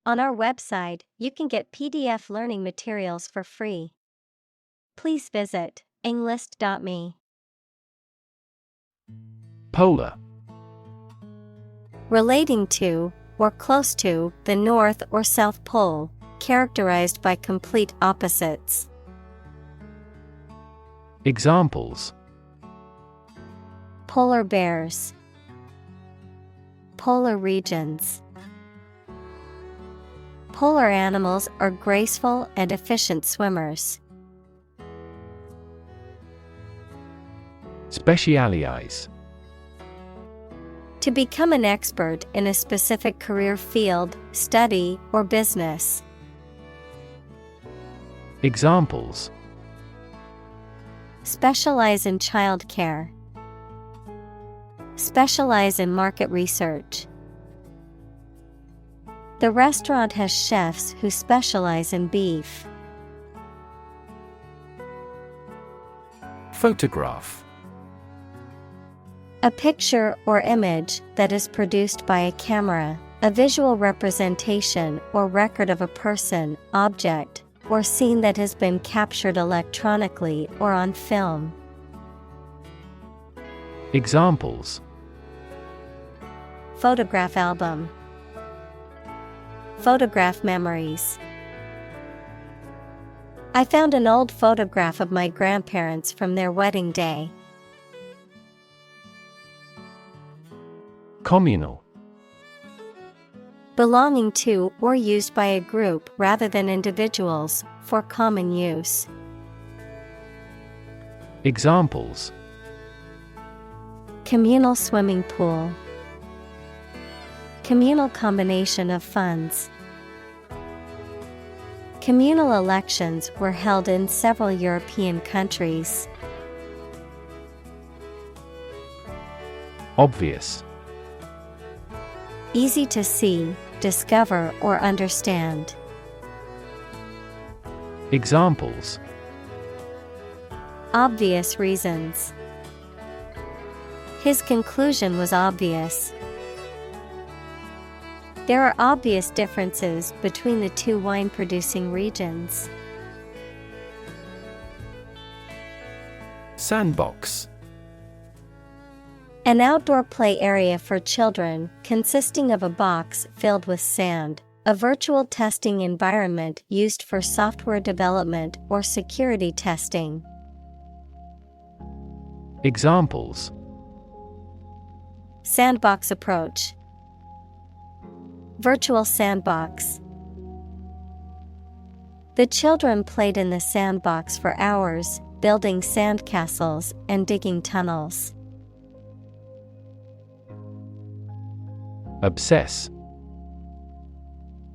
On our website, you can get PDF learning materials for free. Please visit englist.me. Polar. Relating to, or close to, the North or South Pole, characterized by complete opposites. Examples: Polar bears. Polar regions. Polar animals are graceful and efficient swimmers. Specialize. To become an expert in a specific career field, study, or business. Examples: Specialize in childcare. Specialize in market research. The restaurant has chefs who specialize in beef. Photograph. A picture or image that is produced by a camera, a visual representation or record of a person, object, or scene that has been captured electronically or on film. Examples: Photograph album. Photograph memories. I found an old photograph of my grandparents from their wedding day. Communal. Belonging to or used by a group rather than individuals, for common use. Examples: Communal swimming pool. Communal combination of funds. Communal elections were held in several European countries. Obvious. Easy to see, discover, or understand. Examples: Obvious reasons. His conclusion was obvious. There are obvious differences between the two wine-producing regions. Sandbox. An outdoor play area for children consisting of a box filled with sand, a virtual testing environment used for software development or security testing. Examples: Sandbox approach. Virtual sandbox. The children played in the sandbox for hours, building sandcastles and digging tunnels. Obsess.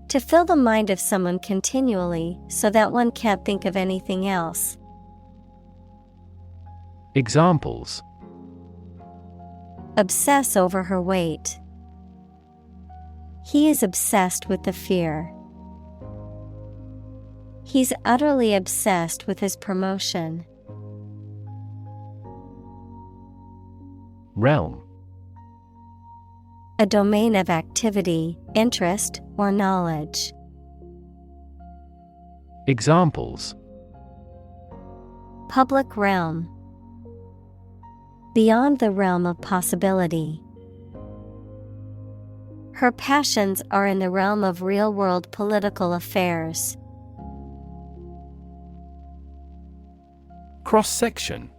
To fill the mind of someone continually so that one can't think of anything else. Examples: Obsess over her weight. He is obsessed with the fear. He's utterly obsessed with his promotion. Realm. A domain of activity, interest, or knowledge. Examples: Public realm. Beyond the realm of possibility. Her passions are in the realm of real-world political affairs. Cross-section.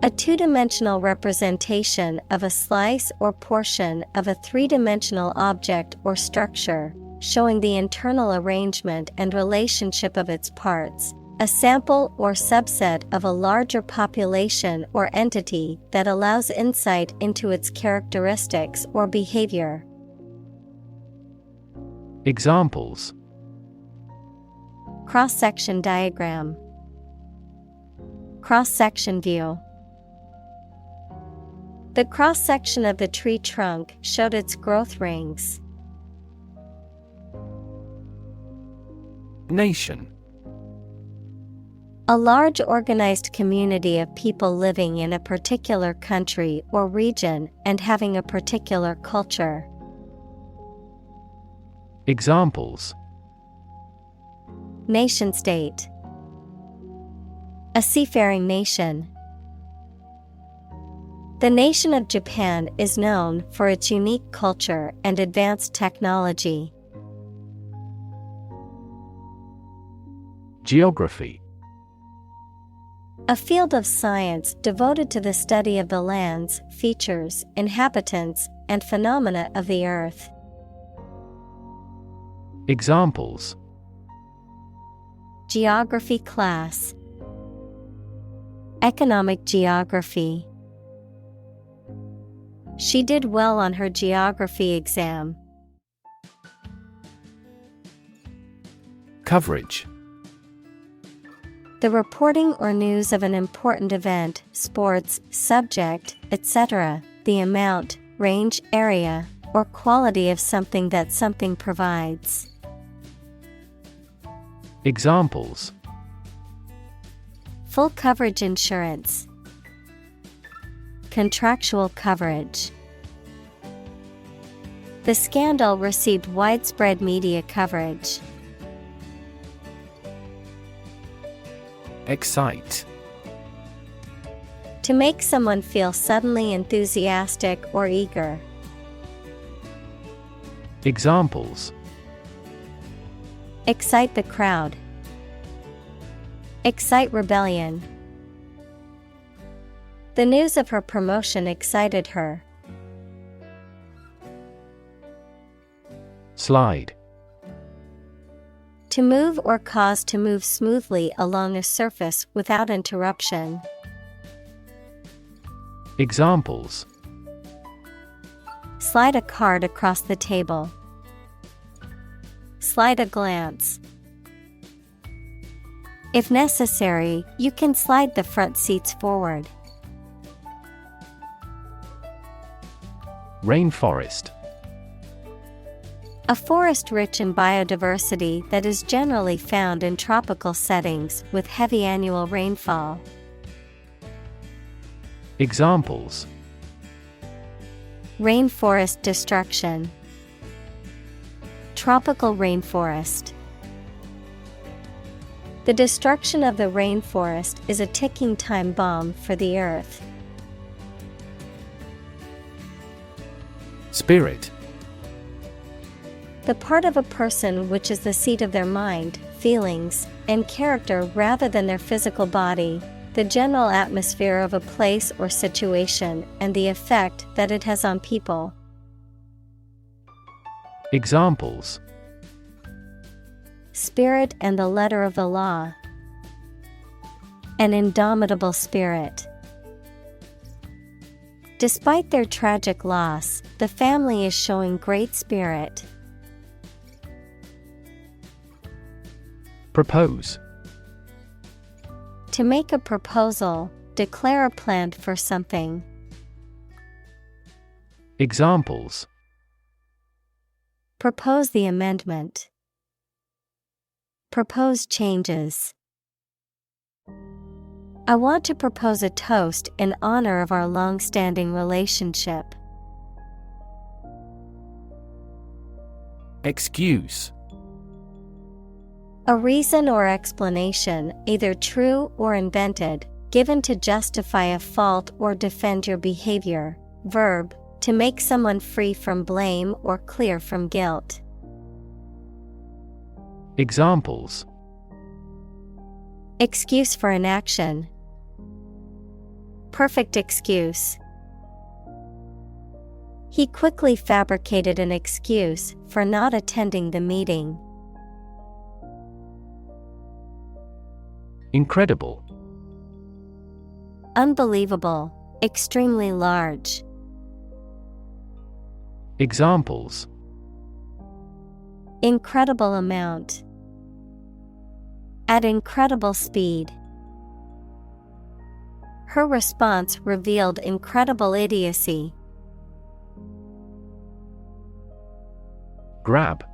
A two-dimensional representation of a slice or portion of a three-dimensional object or structure, showing the internal arrangement and relationship of its parts. A sample or subset of a larger population or entity that allows insight into its characteristics or behavior. Examples: Cross-section diagram. Cross-section view. The cross-section of the tree trunk showed its growth rings. Nation. A large organized community of people living in a particular country or region and having a particular culture. Examples: Nation state. A seafaring nation. The nation of Japan is known for its unique culture and advanced technology. Geography. A field of science devoted to the study of the lands, features, inhabitants, and phenomena of the earth. Examples: Geography class. Economic geography. She did well on her geography exam. Coverage. The reporting or news of an important event, sports, subject, etc., the amount, range, area, or quality of something that something provides. Examples: Full coverage insurance. Contractual coverage. The scandal received widespread media coverage. Excite. To make someone feel suddenly enthusiastic or eager. Examples: Excite the crowd. Excite rebellion. The news of her promotion excited her. Slide. To move or cause to move smoothly along a surface without interruption. Examples: Slide a card across the table. Slide a glance. If necessary, you can slide the front seats forward. Rainforest. A forest rich in biodiversity that is generally found in tropical settings with heavy annual rainfall. Examples: Rainforest destruction. Tropical rainforest. The destruction of the rainforest is a ticking time bomb for the earth. Spirit. The part of a person which is the seat of their mind, feelings, and character rather than their physical body, the general atmosphere of a place or situation, and the effect that it has on people. Examples: Spirit and the letter of the law. An indomitable spirit. Despite their tragic loss, the family is showing great spirit. Propose. To make a proposal, declare a plan for something. Examples: Propose the amendment. Propose changes. I want to propose a toast in honor of our long-standing relationship. Excuse. A reason or explanation, either true or invented, given to justify a fault or defend your behavior. Verb, to make someone free from blame or clear from guilt. Examples: Excuse for inaction. Perfect excuse. He quickly fabricated an excuse for not attending the meeting. Incredible. Unbelievable, extremely large. Examples: Incredible amount. At incredible speed. Her response revealed incredible idiocy. Grab.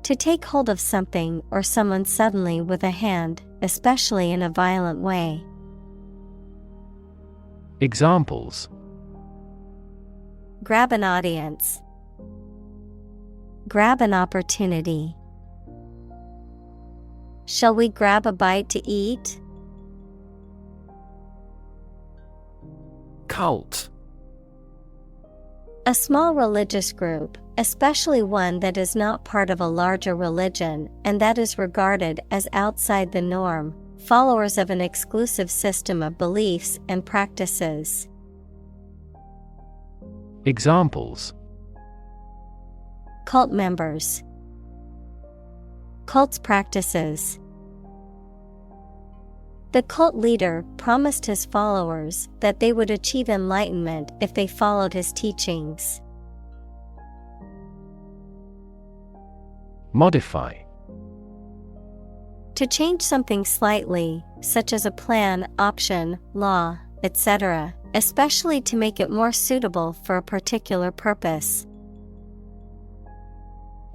To take hold of something or someone suddenly with a hand, especially in a violent way. Examples: Grab an audience. grab an opportunity. Shall we grab a bite to eat? Cult. A small religious group, especially one that is not part of a larger religion and that is regarded as outside the norm, followers of an exclusive system of beliefs and practices. Examples: Cult members. Cult's practices. The cult leader promised his followers that they would achieve enlightenment if they followed his teachings. Modify. To change something slightly, such as a plan, option, law, etc., especially to make it more suitable for a particular purpose.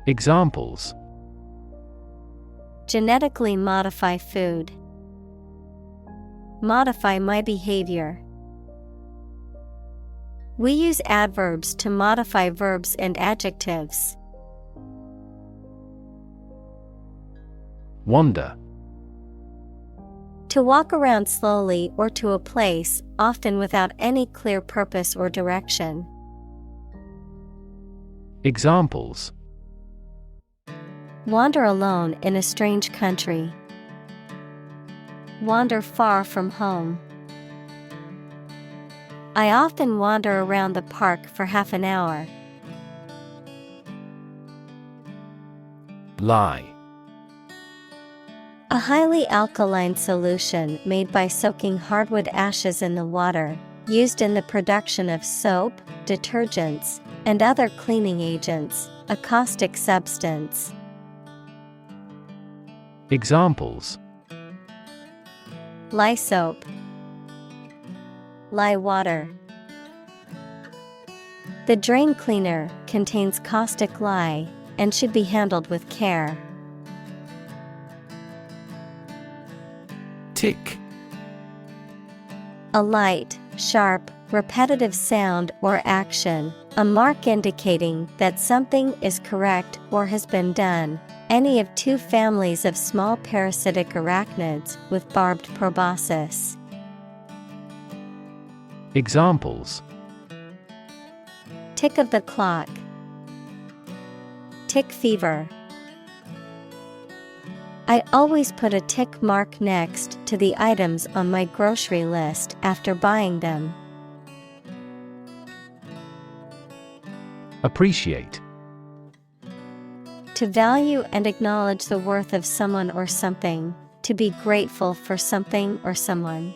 Examples: Genetically modify food. Modify my behavior. We use adverbs to modify verbs and adjectives. Wander. To walk around slowly or to a place, often without any clear purpose or direction. Examples: Wander alone in a strange country. Wander far from home. I often wander around the park for half an hour. Lie. A highly alkaline solution made by soaking hardwood ashes in the water, used in the production of soap, detergents, and other cleaning agents, a caustic substance. Examples: Lye soap. Lye water. The drain cleaner contains caustic lye and should be handled with care. Tick. A light, sharp, repetitive sound or action, a mark indicating that something is correct or has been done. Any of two families of small parasitic arachnids with barbed proboscis. Examples: Tick of the clock. Tick fever. I always put a tick mark next to the items on my grocery list after buying them. Appreciate. To value and acknowledge the worth of someone or something, to be grateful for something or someone.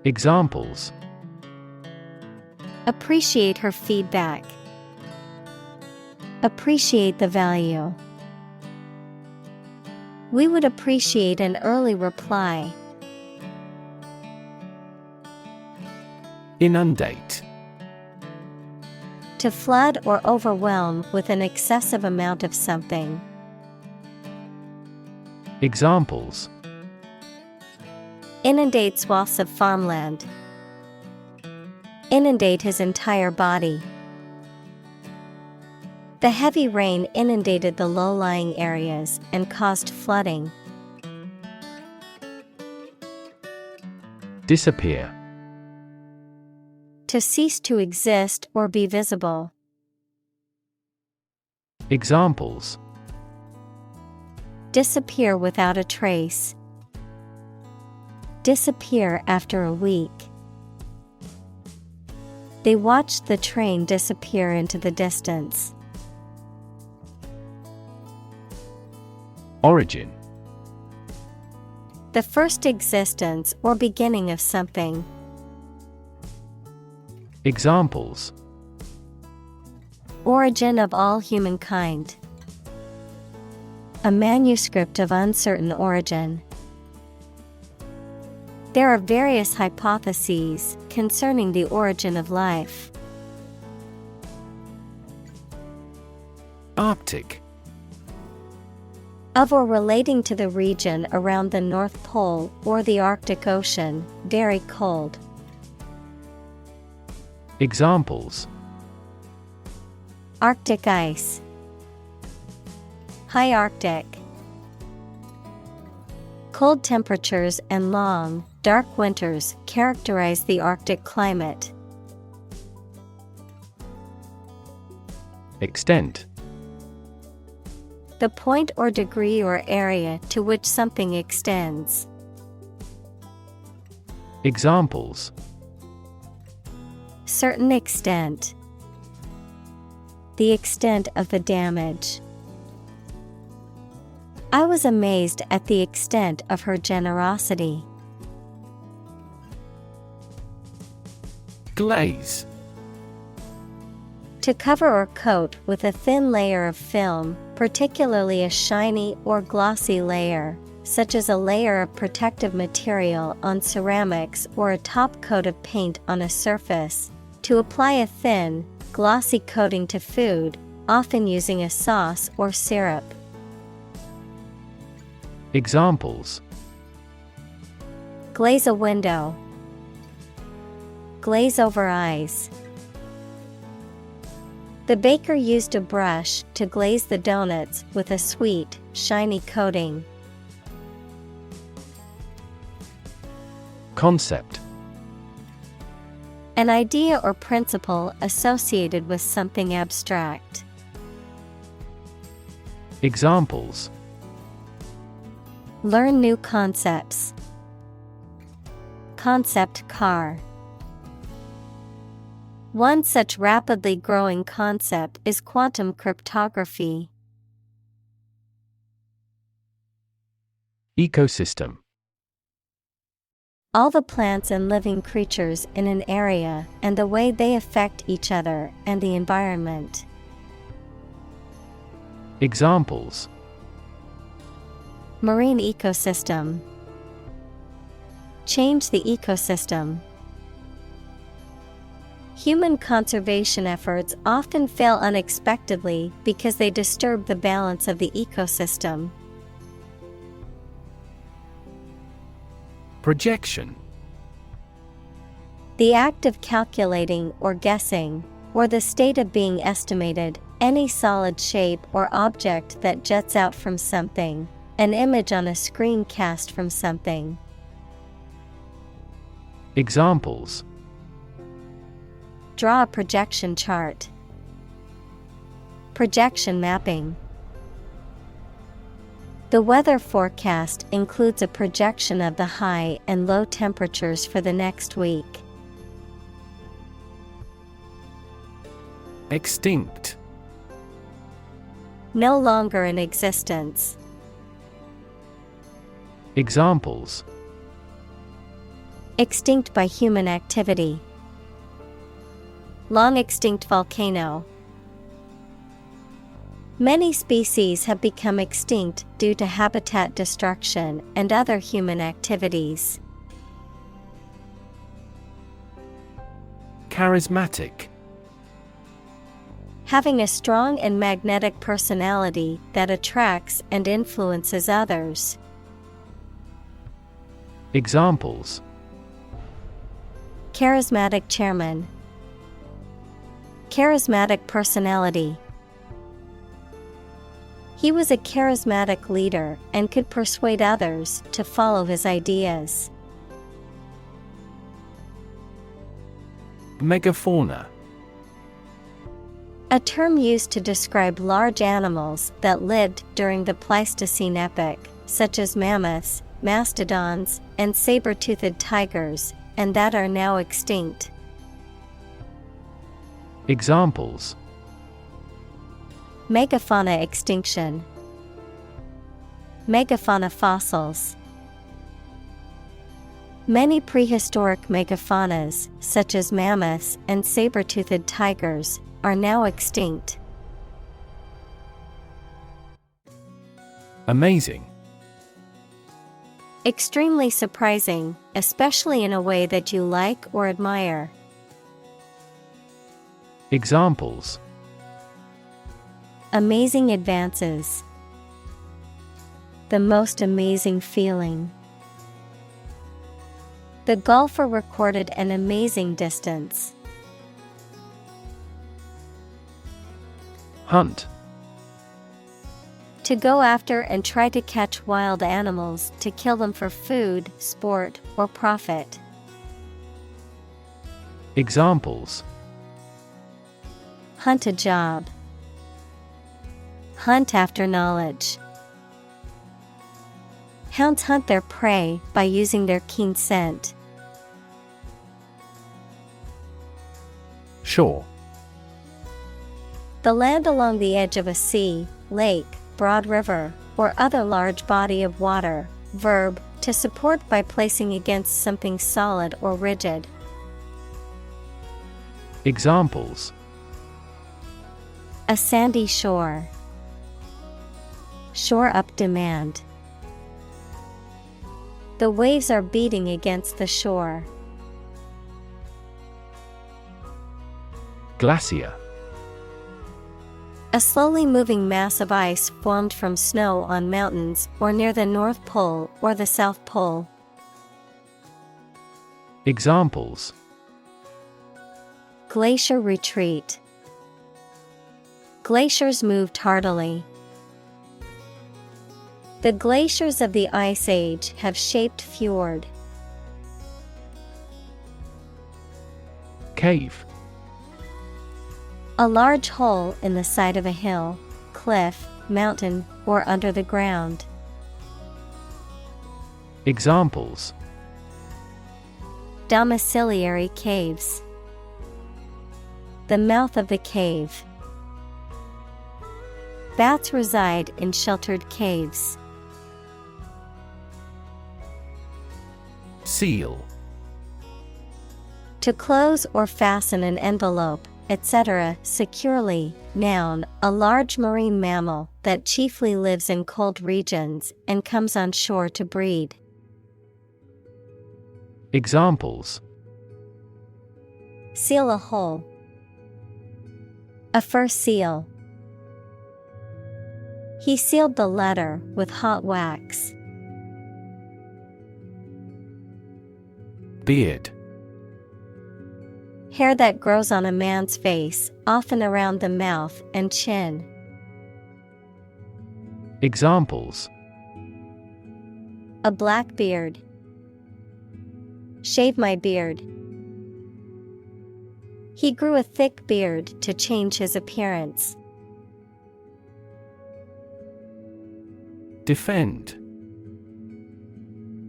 Examples: Appreciate her feedback. Appreciate the value. We would appreciate an early reply. Inundate. To flood or overwhelm with an excessive amount of something. Examples: Inundate swaths of farmland. Inundate his entire body. The heavy rain inundated the low-lying areas and caused flooding. Disappear. To cease to exist or be visible. Examples: Disappear without a trace. Disappear after a week. They watched the train disappear into the distance. Origin. The first existence or beginning of something. Examples: Origin of all humankind. A manuscript of uncertain origin. There are various hypotheses concerning the origin of life. Arctic. Of or relating to the region around the North Pole or the Arctic Ocean, very cold. Examples: Arctic ice. High Arctic. Cold temperatures and long, dark winters characterize the Arctic climate. Extent. The point or degree or area to which something extends. Examples. Certain extent. The extent of the damage. I was amazed at the extent of her generosity. Glaze. To cover or coat with a thin layer of film, particularly a shiny or glossy layer, such as a layer of protective material on ceramics or a top coat of paint on a surface. To apply a thin, glossy coating to food, often using a sauce or syrup. Examples. Glaze a window. Glaze over eyes. The baker used a brush to glaze the donuts with a sweet, shiny coating. Concept. An idea or principle associated with something abstract. Examples. Learn new concepts. Concept car. One such rapidly growing concept is quantum cryptography. Ecosystem. All the plants and living creatures in an area and the way they affect each other and the environment. Examples. Marine ecosystem. Change the ecosystem. Human conservation efforts often fail unexpectedly because they disturb the balance of the ecosystem. Projection. The act of calculating or guessing, or the state of being estimated, any solid shape or object that juts out from something, an image on a screen cast from something. Examples. Draw a projection chart. Projection mapping. The weather forecast includes a projection of the high and low temperatures for the next week. Extinct. No longer in existence. Examples. Extinct by human activity. Long extinct volcano. Many species have become extinct due to habitat destruction and other human activities. Charismatic. Having a strong and magnetic personality that attracts and influences others. Examples. Charismatic chairman. Charismatic personality. He was a charismatic leader and could persuade others to follow his ideas. Megafauna. A term used to describe large animals that lived during the Pleistocene epoch, such as mammoths, mastodons, and saber-toothed tigers, and that are now extinct. Examples. Megafauna extinction. Megafauna fossils. Many prehistoric megafaunas, such as mammoths and saber-toothed tigers, are now extinct. Amazing. Extremely surprising, especially in a way that you like or admire. Examples. Amazing advances. The most amazing feeling. The golfer recorded an amazing distance. Hunt. To go after and try to catch wild animals to kill them for food, sport, or profit. Examples: Hunt a job. Hunt after knowledge. Hounds hunt their prey by using their keen scent. Shore. The land along the edge of a sea, lake, broad river, or other large body of water. Verb, to support by placing against something solid or rigid. Examples: A sandy shore. Shore up demand. The waves are beating against the shore. Glacier. A slowly moving mass of ice formed from snow on mountains or near the North Pole or the South Pole. Examples: Glacier retreat. Glaciers moved tardily. The glaciers of the Ice Age have shaped fjord. Cave. A large hole in the side of a hill, cliff, mountain, or under the ground. Examples: Domiciliary caves. The mouth of the cave. Bats reside in sheltered caves. Seal. To close or fasten an envelope, etc., securely. Noun, a large marine mammal that chiefly lives in cold regions and comes on shore to breed. Examples: Seal a hole. A fur seal. He sealed the letter with hot wax. Beard. Hair that grows on a man's face, often around the mouth and chin. Examples: A black beard. Shave my beard. He grew a thick beard to change his appearance. Defend.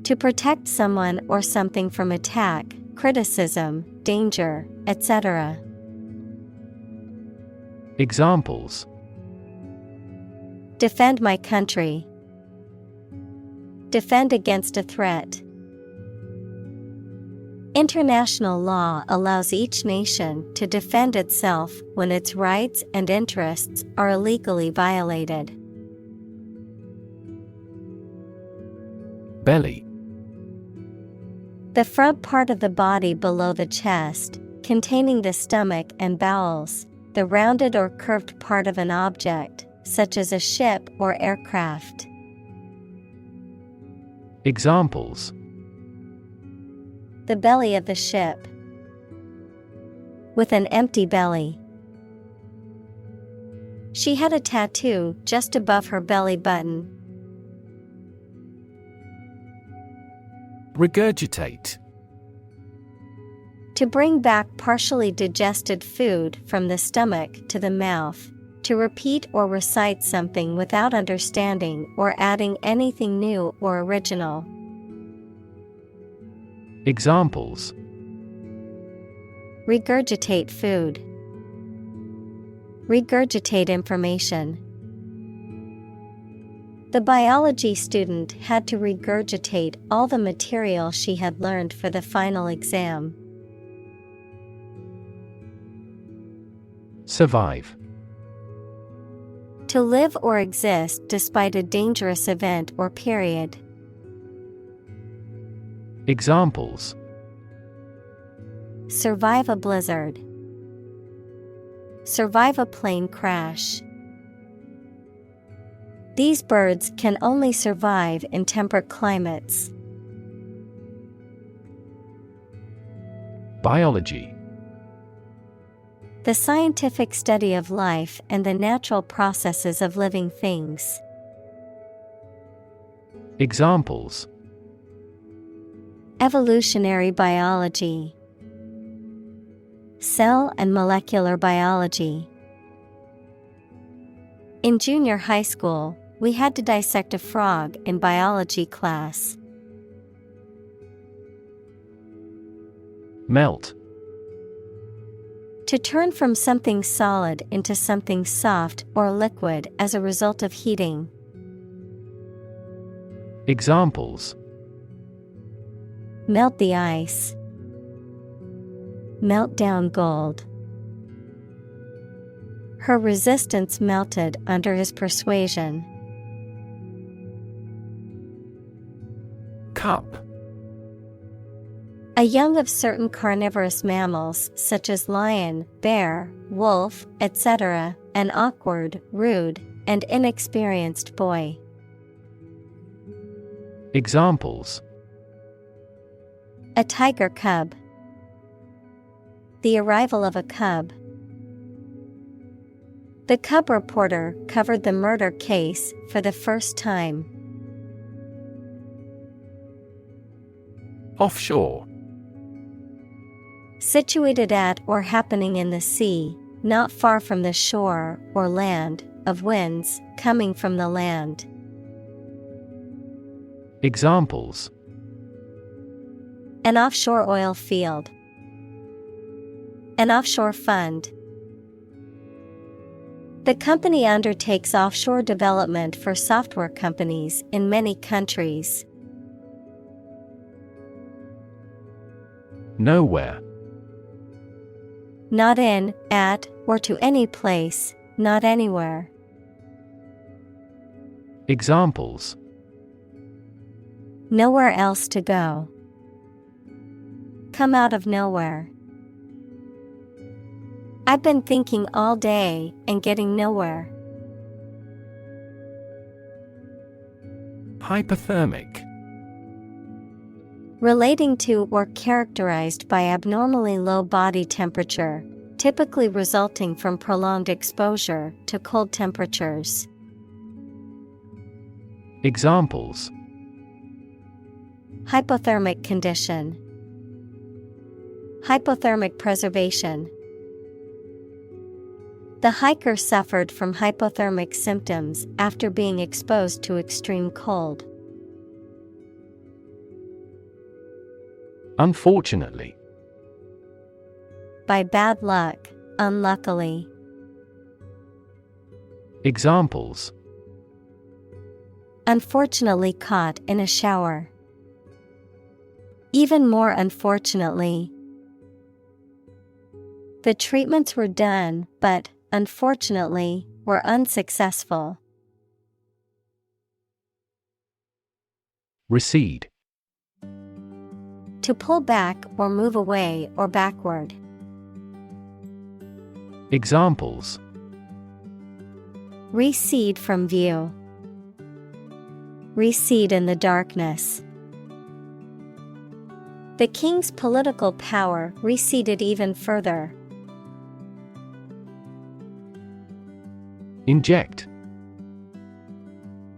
To protect someone or something from attack, criticism, danger, etc. Examples: Defend my country. Defend against a threat. International law allows each nation to defend itself when its rights and interests are illegally violated. Belly. The front part of the body below the chest, containing the stomach and bowels, the rounded or curved part of an object, such as a ship or aircraft. Examples: The belly of the ship. With an empty belly. She had a tattoo just above her belly button. Regurgitate. To bring back partially digested food from the stomach to the mouth. To repeat or recite something without understanding or adding anything new or original. Examples: Regurgitate food. Regurgitate information. The biology student had to regurgitate all the material she had learned for the final exam. Survive. To live or exist despite a dangerous event or period. Examples: Survive a blizzard. Survive a plane crash. These birds can only survive in temperate climates. Biology. The scientific study of life and the natural processes of living things. Examples: Evolutionary biology, cell and molecular biology. In junior high school, we had to dissect a frog in biology class. Melt. To turn from something solid into something soft or liquid as a result of heating. Examples: Melt the ice. Melt down gold. Her resistance melted under his persuasion. Cup. A young of certain carnivorous mammals such as lion, bear, wolf, etc., an awkward, rude, and inexperienced boy. Examples: A tiger cub. The arrival of a cub. The cub reporter covered the murder case for the first time. Offshore. Situated at or happening in the sea, not far from the shore or land, of winds coming from the land. Examples: An offshore oil field. An offshore fund. The company undertakes offshore development for software companies in many countries. Nowhere. Not in, at, or to any place, not anywhere. Examples: Nowhere else to go. Come out of nowhere. I've been thinking all day and getting nowhere. Hypothermic. Relating to or characterized by abnormally low body temperature, typically resulting from prolonged exposure to cold temperatures. Examples: Hypothermic condition. Hypothermic preservation. The hiker suffered from hypothermic symptoms after being exposed to extreme cold. Unfortunately. By bad luck, unluckily. Examples: Unfortunately caught in a shower. Even more unfortunately. The treatments were done, but, unfortunately, were unsuccessful. Recede. To pull back or move away or backward. Examples: Recede from view. Recede in the darkness. The king's political power receded even further. Inject.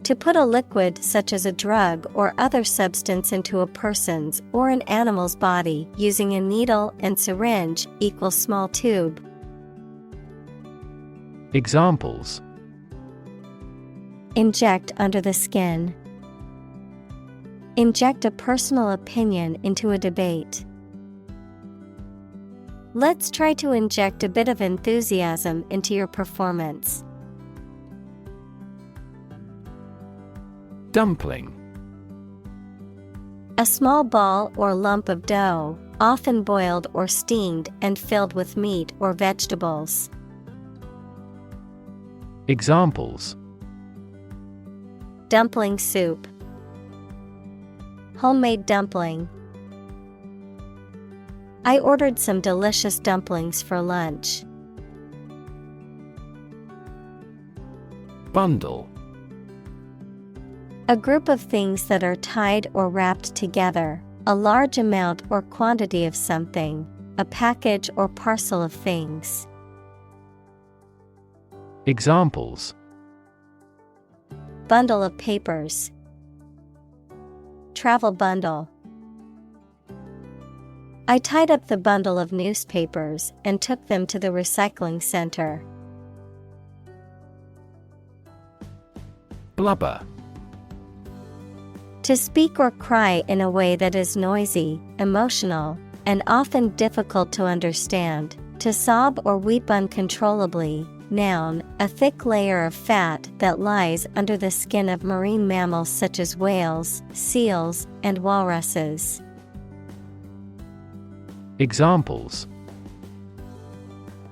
To put a liquid such as a drug or other substance into a person's or an animal's body using a needle and syringe equals small tube. Examples: Inject under the skin. Inject a personal opinion into a debate. Let's try to inject a bit of enthusiasm into your performance. Dumpling. A small ball or lump of dough, often boiled or steamed and filled with meat or vegetables. Examples: Dumpling soup. Homemade dumpling. I ordered some delicious dumplings for lunch. Bundle. A group of things that are tied or wrapped together, a large amount or quantity of something, a package or parcel of things. Examples: bundle of papers, travel bundle. I tied up the bundle of newspapers and took them to the recycling center. Blubber. To speak or cry in a way that is noisy, emotional, and often difficult to understand. To sob or weep uncontrollably. Noun, a thick layer of fat that lies under the skin of marine mammals such as whales, seals, and walruses. Examples: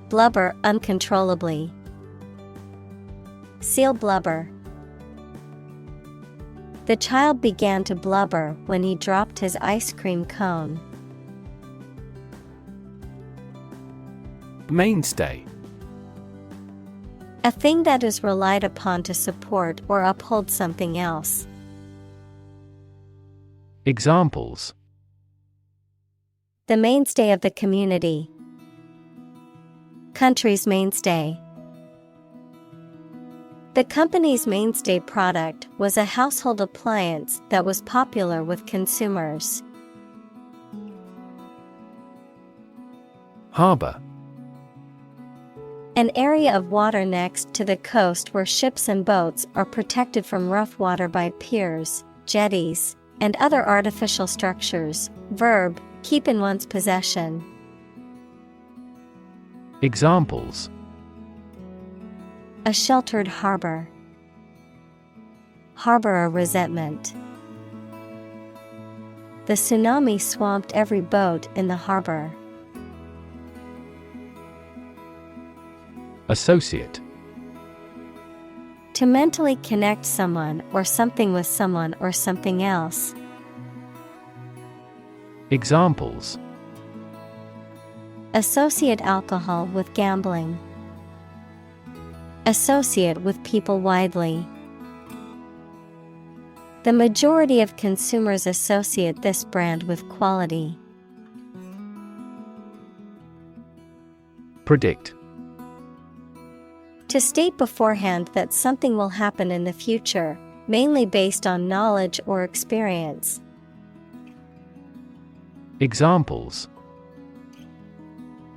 blubber uncontrollably, seal blubber. The child began to blubber when he dropped his ice cream cone. Mainstay. A thing that is relied upon to support or uphold something else. Examples: the mainstay of the community, country's mainstay. The company's mainstay product was a household appliance that was popular with consumers. Harbor. An area of water next to the coast where ships and boats are protected from rough water by piers, jetties, and other artificial structures. Verb, keep in one's possession. Examples: a sheltered harbor, harbor a resentment. The tsunami swamped every boat in the harbor. Associate. To mentally connect someone or something with someone or something else. Examples: associate alcohol with gambling. Associate with people widely. The majority of consumers associate this brand with quality. Predict. To state beforehand that something will happen in the future, mainly based on knowledge or experience. Examples: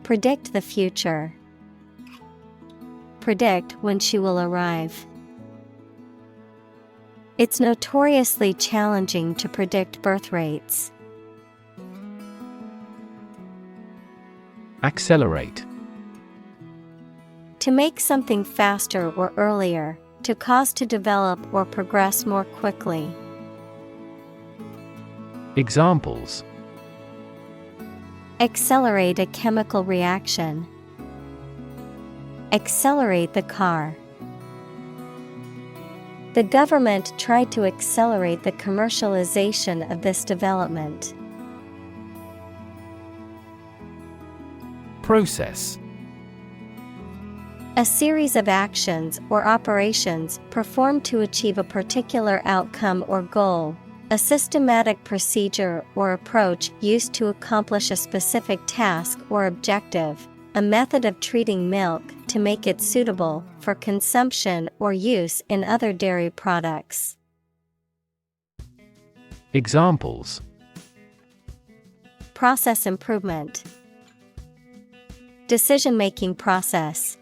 predict the future. Predict when she will arrive. It's notoriously challenging to predict birth rates. Accelerate. To make something faster or earlier, to cause to develop or progress more quickly. Examples: accelerate a chemical reaction. Accelerate the car. The government tried to accelerate the commercialization of this development. Process. A series of actions or operations performed to achieve a particular outcome or goal. A systematic procedure or approach used to accomplish a specific task or objective. A method of treating milk to make it suitable for consumption or use in other dairy products. Examples: process improvement. Decision-making process.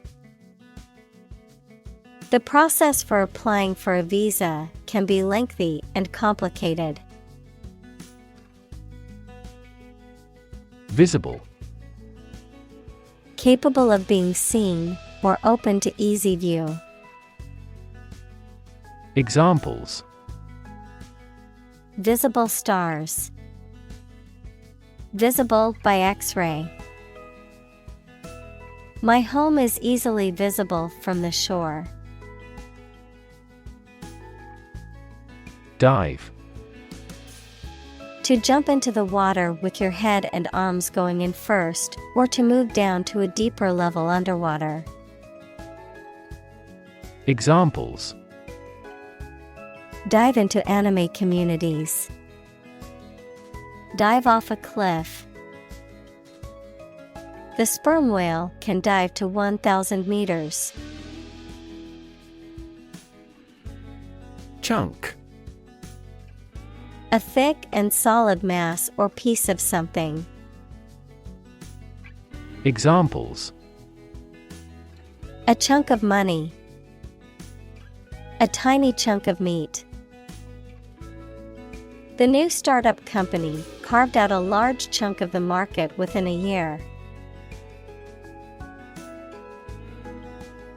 The process for applying for a visa can be lengthy and complicated. Visible. Capable of being seen or open to easy view. Examples: visible stars. Visible by X-ray. My home is easily visible from the shore. Dive. To jump into the water with your head and arms going in first, or to move down to a deeper level underwater. Examples: dive into anime communities. Dive off a cliff. The sperm whale can dive to 1,000 meters. Chunk. A thick and solid mass or piece of something. Examples: A chunk of money. A tiny chunk of meat. The new startup company carved out a large chunk of the market within a year.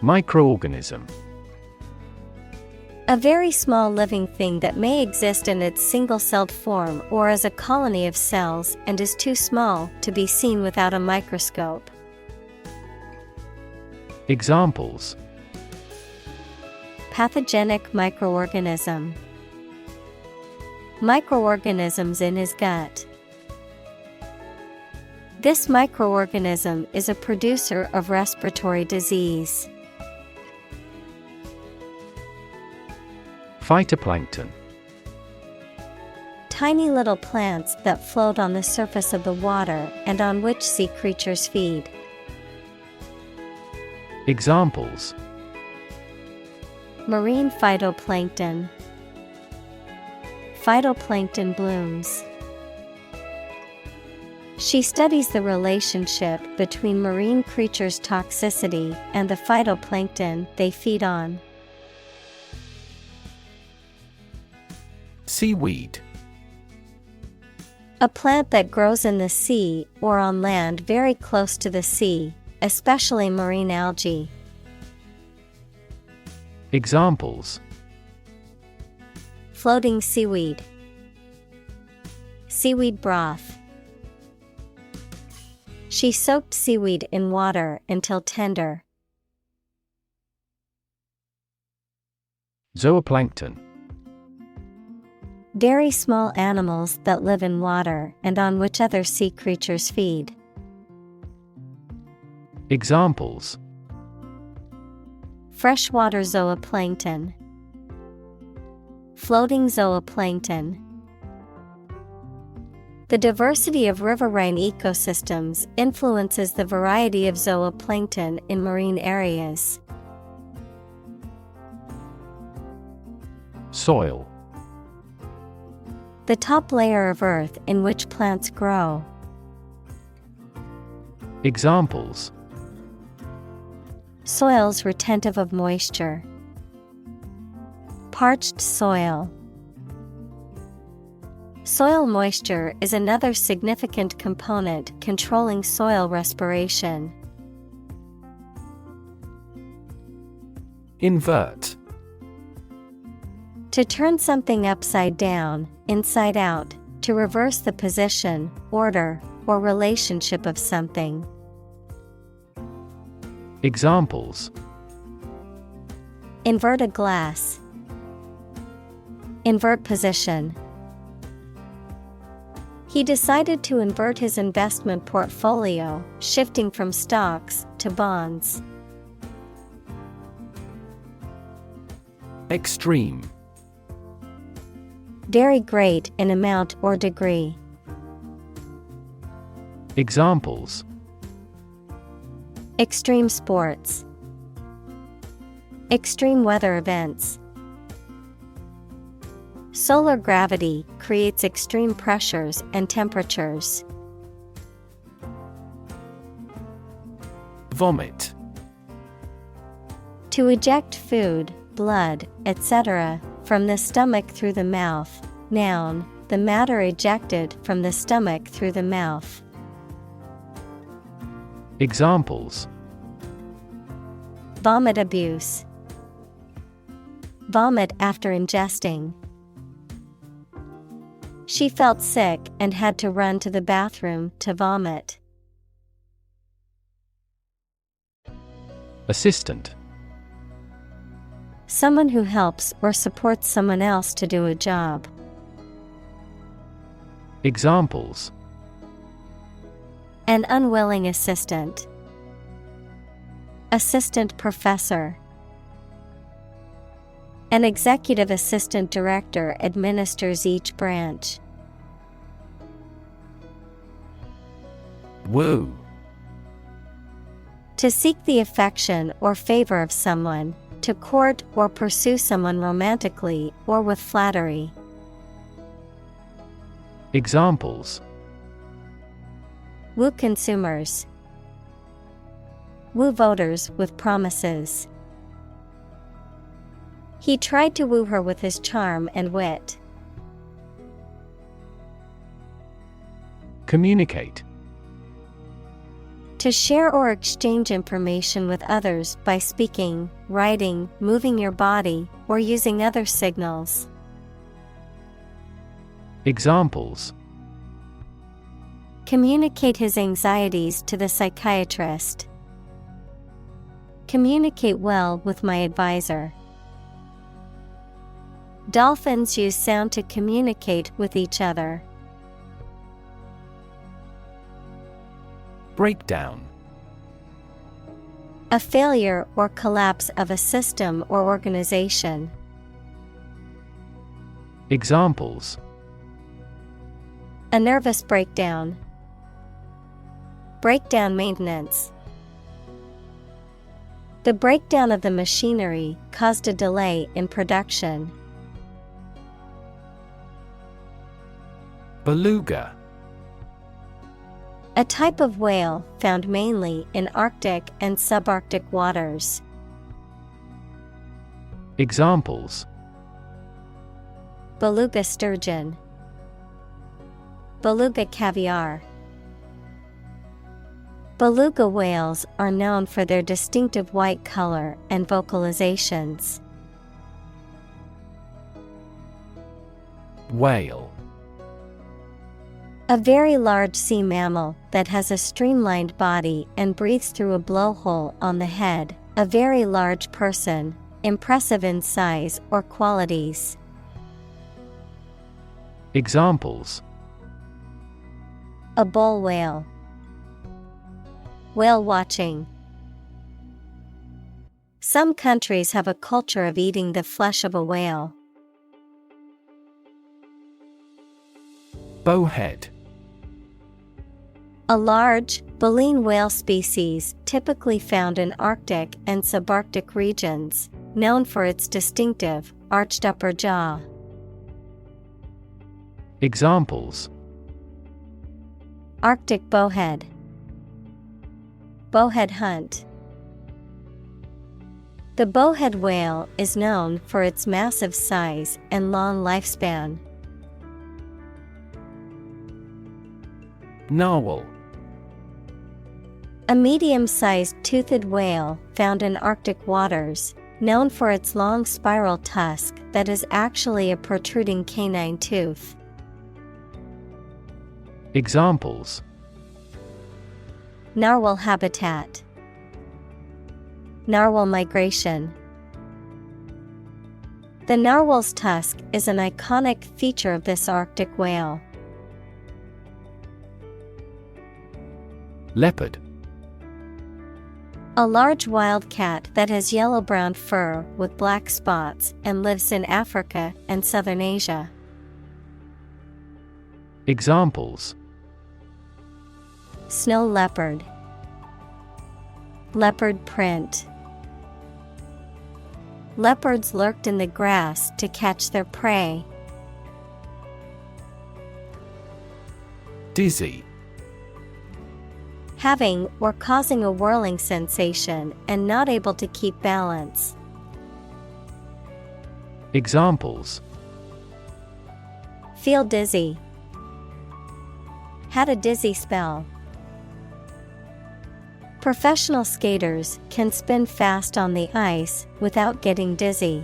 Microorganism. A very small living thing that may exist in its single-celled form or as a colony of cells and is too small to be seen without a microscope. Examples: Pathogenic microorganism. Microorganisms in his gut. This microorganism is a producer of respiratory disease. Phytoplankton. Tiny little plants that float on the surface of the water and on which sea creatures feed. Examples: Marine phytoplankton. Phytoplankton blooms. She studies the relationship between marine creatures' toxicity and the phytoplankton they feed on. Seaweed. A plant that grows in the sea or on land very close to the sea, especially marine algae. Examples: Floating seaweed. Seaweed broth. She soaked seaweed in water until tender. Zooplankton. Very small animals that live in water and on which other sea creatures feed. Examples: Freshwater zooplankton. Floating zooplankton. The diversity of riverine ecosystems influences the variety of zooplankton in marine areas. Soil. The top layer of earth in which plants grow. Examples: Soils retentive of moisture. Parched soil. Soil moisture is another significant component controlling soil respiration. Invert. To turn something upside down, inside out, to reverse the position, order, or relationship of something. Examples: Invert a glass. Invert position. He decided to invert his investment portfolio, shifting from stocks to bonds. Extreme. Very great in amount or degree. Examples: Extreme sports. Extreme weather events. Solar gravity creates extreme pressures and temperatures. Vomit. To eject food, blood, etc., from the stomach through the mouth. Noun, the matter ejected from the stomach through the mouth. Examples: Vomit abuse. Vomit after ingesting. She felt sick and had to run to the bathroom to vomit. Assistant. Someone who helps or supports someone else to do a job. Examples: An unwilling assistant. Assistant professor. An executive assistant director administers each branch. Woo. To seek the affection or favor of someone, to court or pursue someone romantically or with flattery. Examples: Woo consumers. Woo voters with promises. He tried to woo her with his charm and wit. Communicate. To share or exchange information with others by speaking, writing, moving your body, or using other signals. Examples: Communicate his anxieties to the psychiatrist. Communicate well with my advisor. Dolphins use sound to communicate with each other. Breakdown. A failure or collapse of a system or organization. Examples: A nervous breakdown. Breakdown maintenance. The breakdown of the machinery caused a delay in production. Beluga. A type of whale found mainly in Arctic and subarctic waters. Examples: Beluga sturgeon. Beluga caviar. Beluga whales are known for their distinctive white color and vocalizations. Whale. A very large sea mammal that has a streamlined body and breathes through a blowhole on the head. A very large person, impressive in size or qualities. Examples: A bull whale. Whale watching. Some countries have a culture of eating the flesh of a whale. Bowhead. A large, baleen whale species typically found in Arctic and subarctic regions, known for its distinctive, arched upper jaw. Examples: Arctic bowhead. Bowhead hunt. The bowhead whale is known for its massive size and long lifespan. Narwhal. A medium-sized toothed whale found in Arctic waters, known for its long spiral tusk that is actually a protruding canine tooth. Examples: Narwhal habitat. Narwhal migration. The narwhal's tusk is an iconic feature of this Arctic whale. Leopard. A large wild cat that has yellow-brown fur with black spots and lives in Africa and southern Asia. Examples: Snow leopard. Leopard print. Leopards lurked in the grass to catch their prey. Dizzy. Having or causing a whirling sensation and not able to keep balance. Examples: Feel dizzy. Had a dizzy spell. Professional skaters can spin fast on the ice without getting dizzy.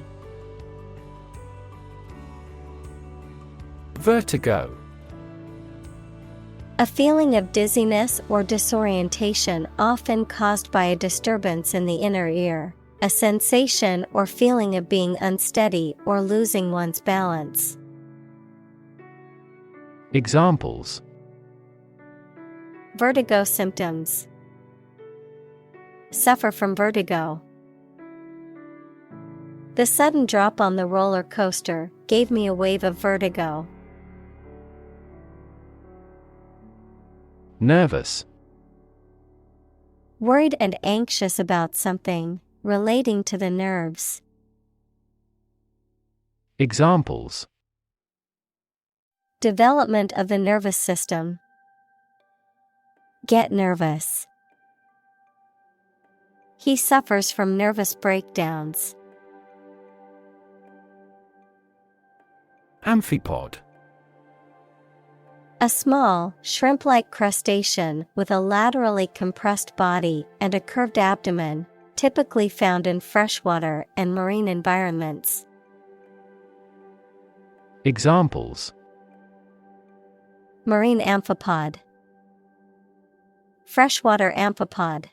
Vertigo. A feeling of dizziness or disorientation often caused by a disturbance in the inner ear. A sensation or feeling of being unsteady or losing one's balance. Examples: Vertigo symptoms. Suffer from vertigo. The sudden drop on the roller coaster gave me a wave of vertigo. Nervous. Worried and anxious about something, relating to the nerves. Examples: Development of the nervous system. Get nervous. He suffers from nervous breakdowns. Amphipod. A small, shrimp-like crustacean with a laterally compressed body and a curved abdomen, typically found in freshwater and marine environments. Examples: Marine amphipod. Freshwater amphipod.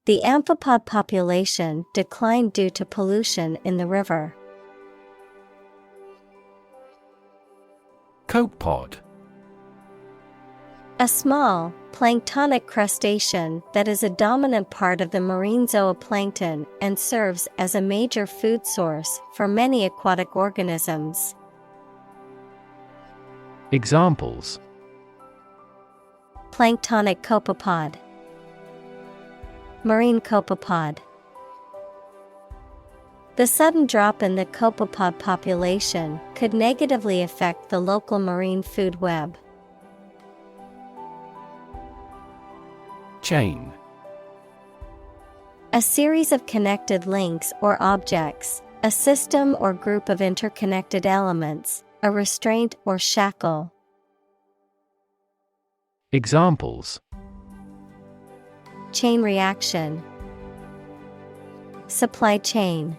The amphipod population declined due to pollution in the river. Copepod. A small, planktonic crustacean that is a dominant part of the marine zooplankton and serves as a major food source for many aquatic organisms. Examples: Planktonic copepod. Marine copepod. The sudden drop in the copepod population could negatively affect the local marine food web. Chain. A series of connected links or objects, a system or group of interconnected elements, a restraint or shackle. Examples: Chain reaction. Supply chain.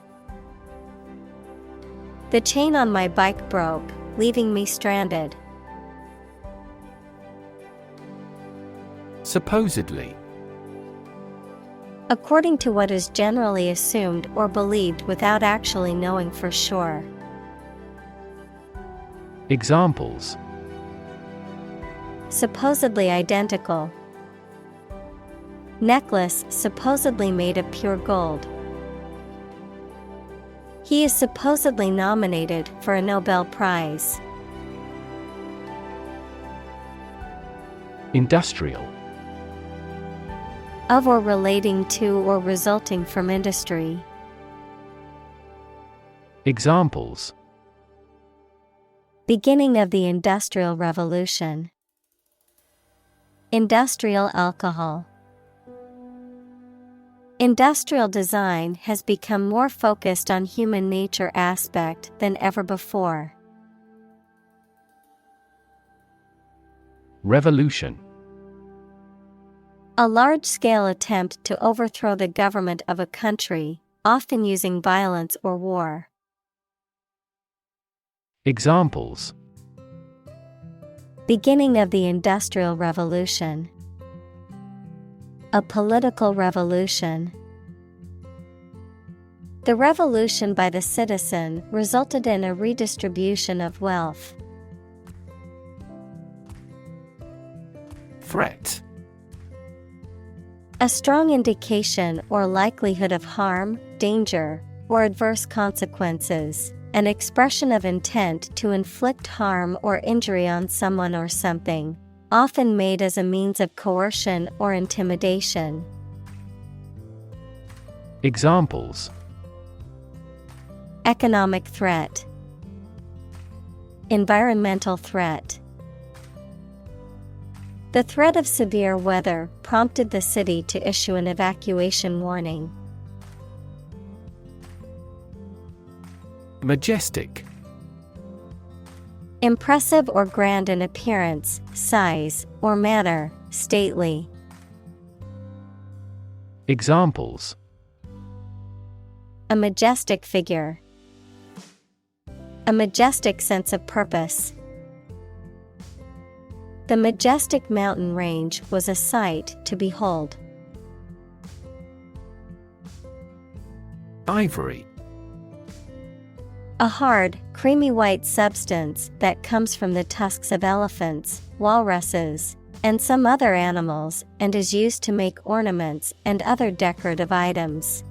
The chain on my bike broke, leaving me stranded. Supposedly. According to what is generally assumed or believed without actually knowing for sure. Examples: Supposedly identical. Necklace supposedly made of pure gold. He is supposedly nominated for a Nobel Prize. Industrial. Of or relating to or resulting from industry. Examples: Beginning of the Industrial Revolution. Industrial alcohol. Industrial design has become more focused on human nature aspect than ever before. Revolution. A large-scale attempt to overthrow the government of a country, often using violence or war. Examples: Beginning of the Industrial Revolution. A political revolution. The revolution by the citizen resulted in a redistribution of wealth. Threat. A strong indication or likelihood of harm, danger, or adverse consequences. An expression of intent to inflict harm or injury on someone or something, often made as a means of coercion or intimidation. Examples: Economic threat. Environmental threat. The threat of severe weather prompted the city to issue an evacuation warning. Majestic. Impressive or grand in appearance, size, or manner, stately. Examples: A majestic figure. A majestic sense of purpose. The majestic mountain range was a sight to behold. Ivory. A hard, creamy white substance that comes from the tusks of elephants, walruses, and some other animals and is used to make ornaments and other decorative items.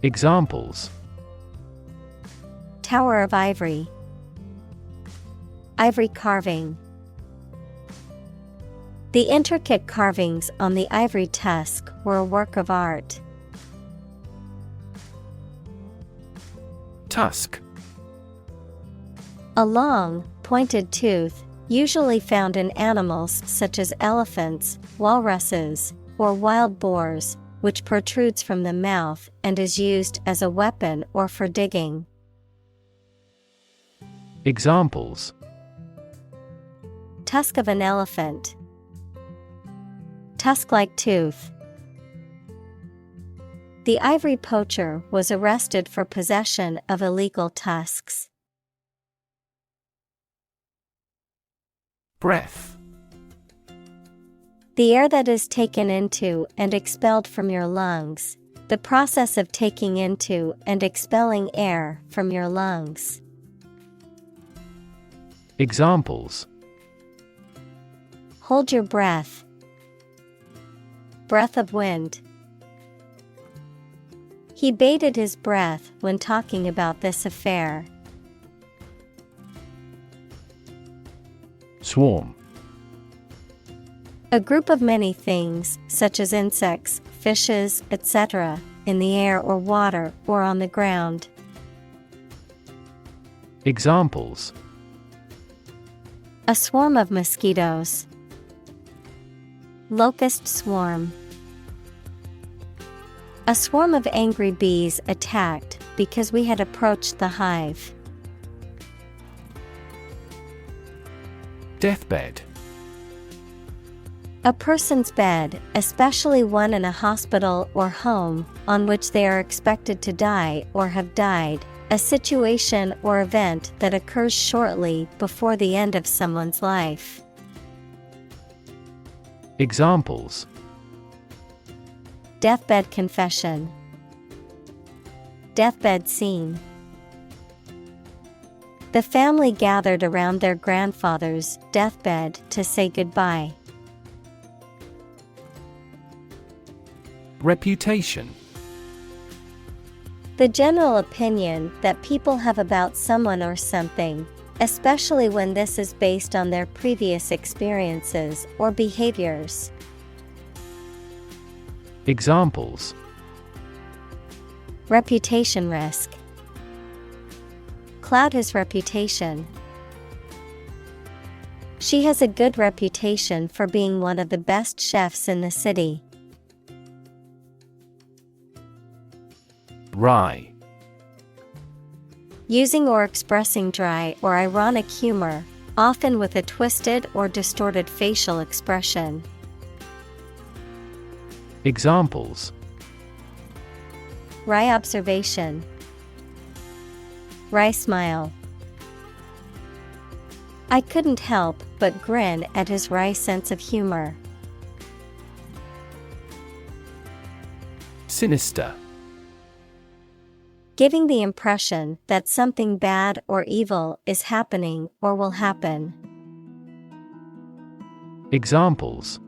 Examples: Tower of Ivory. Ivory carving. The intricate carvings on the ivory tusk were a work of art. Tusk. A long, pointed tooth, usually found in animals such as elephants, walruses, or wild boars, which protrudes from the mouth and is used as a weapon or for digging. Examples: Tusk of an elephant. Tusk-like tooth. The ivory poacher was arrested for possession of illegal tusks. Breath. The air that is taken into and expelled from your lungs. The process of taking into and expelling air from your lungs. Examples: Hold your breath. Breath of wind. He bated his breath when talking about this affair. Swarm. A group of many things, such as insects, fishes, etc., in the air or water or on the ground. Examples: A swarm of mosquitoes. Locust swarm. A swarm of angry bees attacked because we had approached the hive. Deathbed. A person's bed, especially one in a hospital or home, on which they are expected to die or have died, a situation or event that occurs shortly before the end of someone's life. Examples: Deathbed confession. Deathbed scene. The family gathered around their grandfather's deathbed to say goodbye. Reputation. The general opinion that people have about someone or something, especially when this is based on their previous experiences or behaviors. Examples: Reputation risk. Cloud his reputation. She has a good reputation for being one of the best chefs in the city. Wry. Using or expressing dry or ironic humor, often with a twisted or distorted facial expression. Examples: Wry observation. Wry smile. I couldn't help but grin at his wry sense of humor. Sinister. Giving the impression that something bad or evil is happening or will happen. Examples: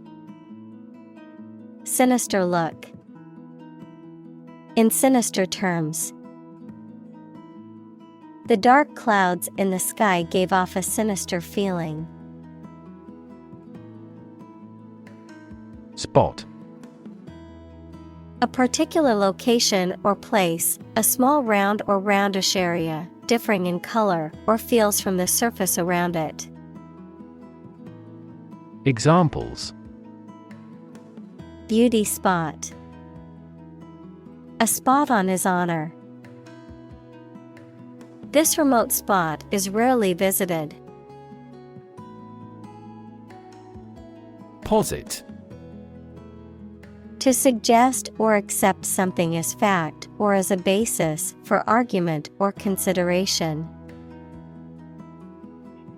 Sinister look. In sinister terms. The dark clouds in the sky gave off a sinister feeling. Spot. A particular location or place, a small round or roundish area, differing in color or feels from the surface around it. Examples: Beauty spot. A spot on his honor. This remote spot is rarely visited. Posit. To suggest or accept something as fact or as a basis for argument or consideration.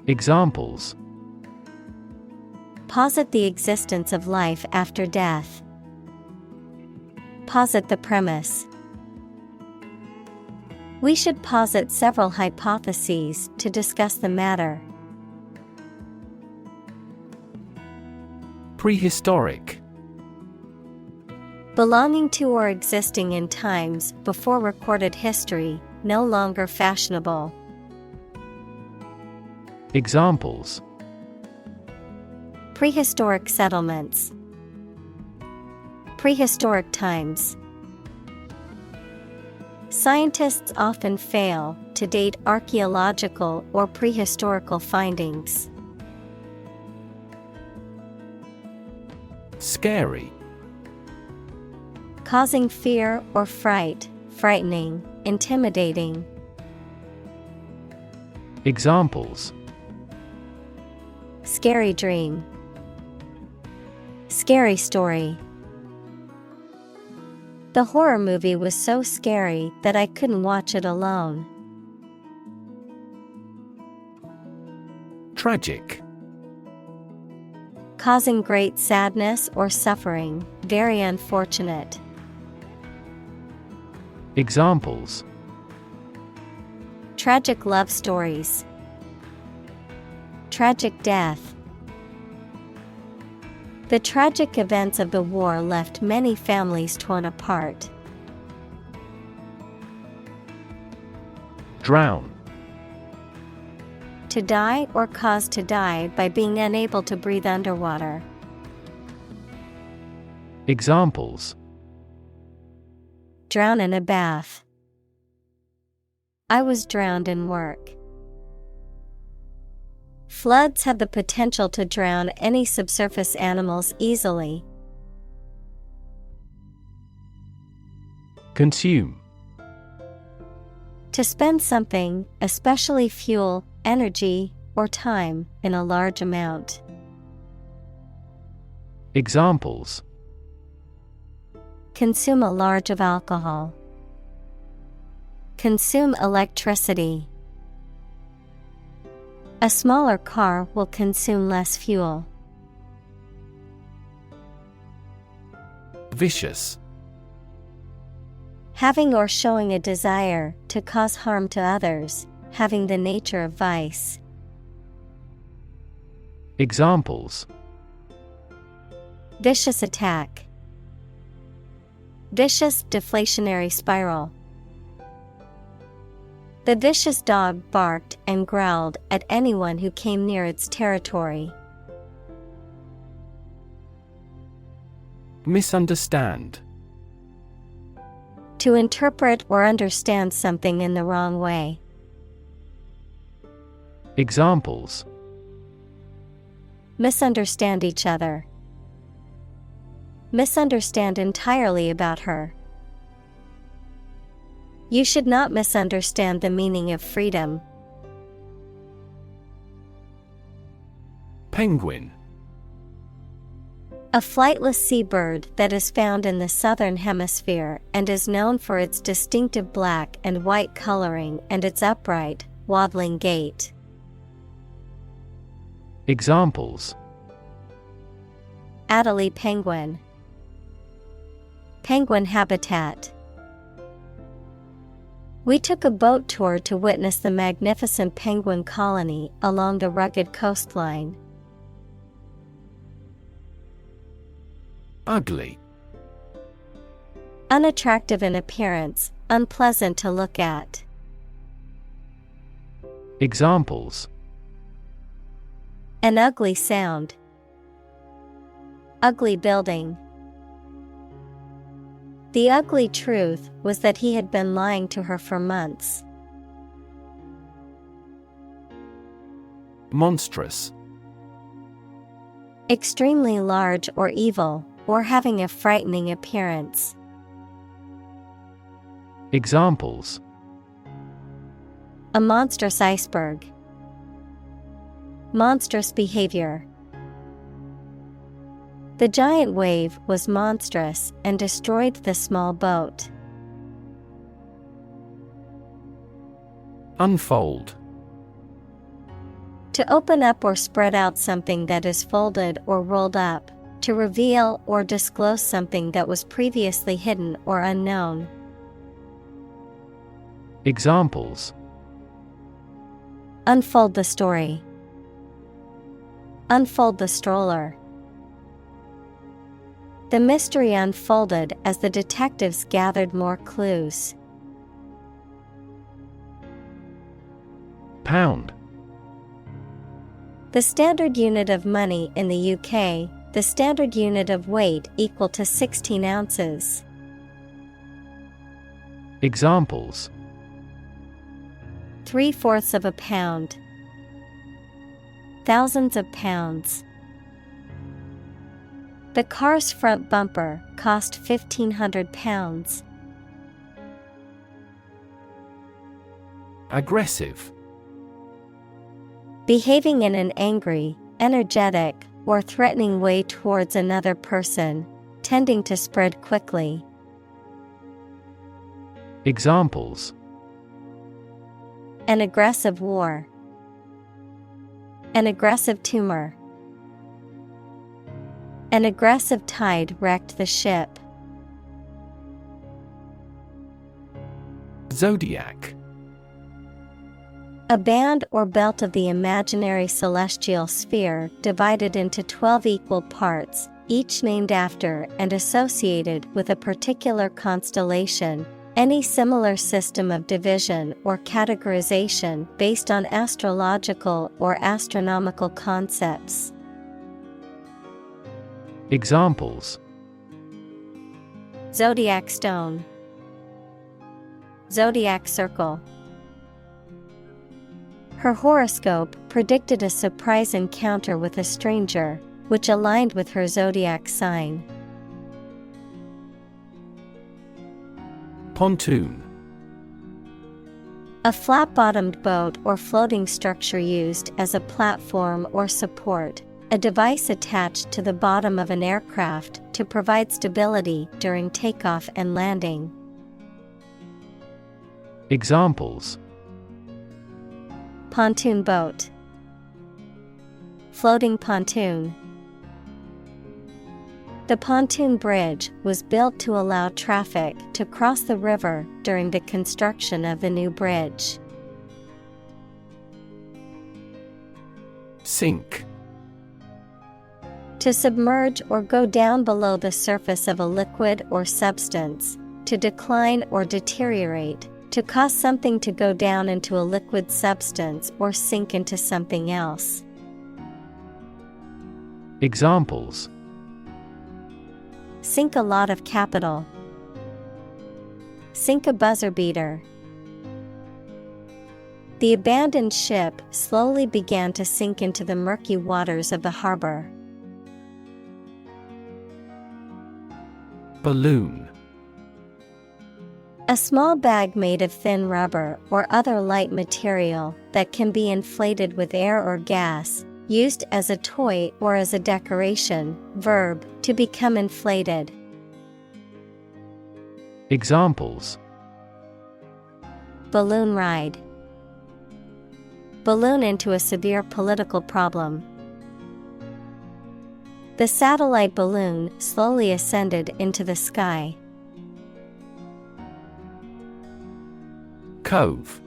Examples: Posit the existence of life after death. Posit the premise. We should posit several hypotheses to discuss the matter. Prehistoric. Belonging to or existing in times before recorded history, no longer fashionable. Examples: Prehistoric settlements. Prehistoric times. Scientists often fail to date archaeological or prehistorical findings. Scary. Causing fear or fright, frightening, intimidating. Examples: Scary dream. Scary story. The horror movie was so scary that I couldn't watch it alone. Tragic. Causing great sadness or suffering, very unfortunate. Examples: Tragic love stories. Tragic death. The tragic events of the war left many families torn apart. Drown. To die or cause to die by being unable to breathe underwater. Examples: Drown in a bath. I was drowned in work. Floods have the potential to drown any subsurface animals easily. Consume. To spend something, especially fuel, energy, or time, in a large amount. Examples: Consume a large of alcohol. Consume electricity. A smaller car will consume less fuel. Vicious. Having or showing a desire to cause harm to others, having the nature of vice. Examples: Vicious attack. Vicious deflationary spiral. The vicious dog barked and growled at anyone who came near its territory. Misunderstand. To interpret or understand something in the wrong way. Examples: Misunderstand each other. Misunderstand entirely about her. You should not misunderstand the meaning of freedom. Penguin. A flightless seabird that is found in the southern hemisphere and is known for its distinctive black and white coloring and its upright, waddling gait. Examples: Adelie penguin. Penguin habitat. We took a boat tour to witness the magnificent penguin colony along the rugged coastline. Ugly. Unattractive in appearance, unpleasant to look at. Examples: An ugly sound. Ugly building. The ugly truth was that he had been lying to her for months. Monstrous. Extremely large or evil, or having a frightening appearance. Examples: A monstrous iceberg. Monstrous behavior. The giant wave was monstrous and destroyed the small boat. Unfold. To open up or spread out something that is folded or rolled up, to reveal or disclose something that was previously hidden or unknown. Examples: Unfold the story. Unfold the stroller. The mystery unfolded as the detectives gathered more clues. Pound. The standard unit of money in the UK, the standard unit of weight equal to 16 ounces. Examples: 3/4 of a pound. Thousands of pounds. The car's front bumper cost £1,500. Aggressive. Behaving in an angry, energetic, or threatening way towards another person, tending to spread quickly. Examples: An aggressive war. An aggressive tumor. An aggressive tide wrecked the ship. Zodiac. A band or belt of the imaginary celestial sphere divided into 12 equal parts, each named after and associated with a particular constellation. Any similar system of division or categorization based on astrological or astronomical concepts. Examples: Zodiac stone. Zodiac circle. Her horoscope predicted a surprise encounter with a stranger, which aligned with her zodiac sign. Pontoon. A flat-bottomed boat or floating structure used as a platform or support, a device attached to the bottom of an aircraft to provide stability during takeoff and landing. Examples: Pontoon boat. Floating pontoon. The pontoon bridge was built to allow traffic to cross the river during the construction of the new bridge. Sink. To submerge or go down below the surface of a liquid or substance, to decline or deteriorate, to cause something to go down into a liquid substance or sink into something else. Examples: Sink a lot of capital. Sink a buzzer beater. The abandoned ship slowly began to sink into the murky waters of the harbor. Balloon. A small bag made of thin rubber or other light material that can be inflated with air or gas, used as a toy or as a decoration. Verb, to become inflated. Examples: Balloon ride. Balloon into a severe political problem. The satellite balloon slowly ascended into the sky. Cove.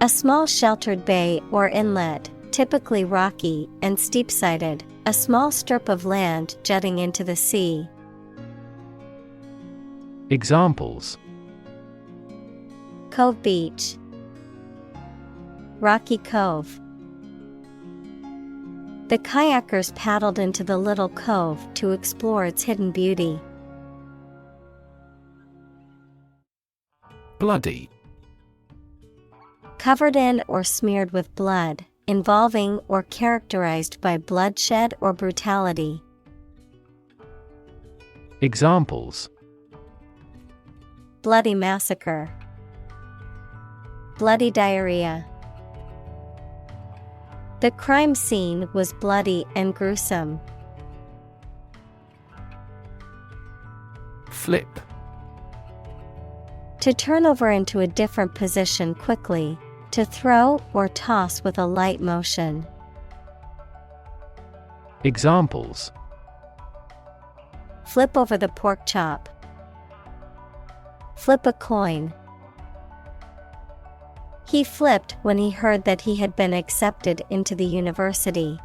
A small sheltered bay or inlet, typically rocky and steep-sided, a small strip of land jutting into the sea. Examples: Cove beach. Rocky cove. The kayakers paddled into the little cove to explore its hidden beauty. Bloody. Covered in or smeared with blood, involving or characterized by bloodshed or brutality. Examples: Bloody massacre. Bloody diarrhea. The crime scene was bloody and gruesome. Flip. To turn over into a different position quickly, to throw or toss with a light motion. Examples: Flip over the pork chop. Flip a coin. He flipped when he heard that he had been accepted into the university.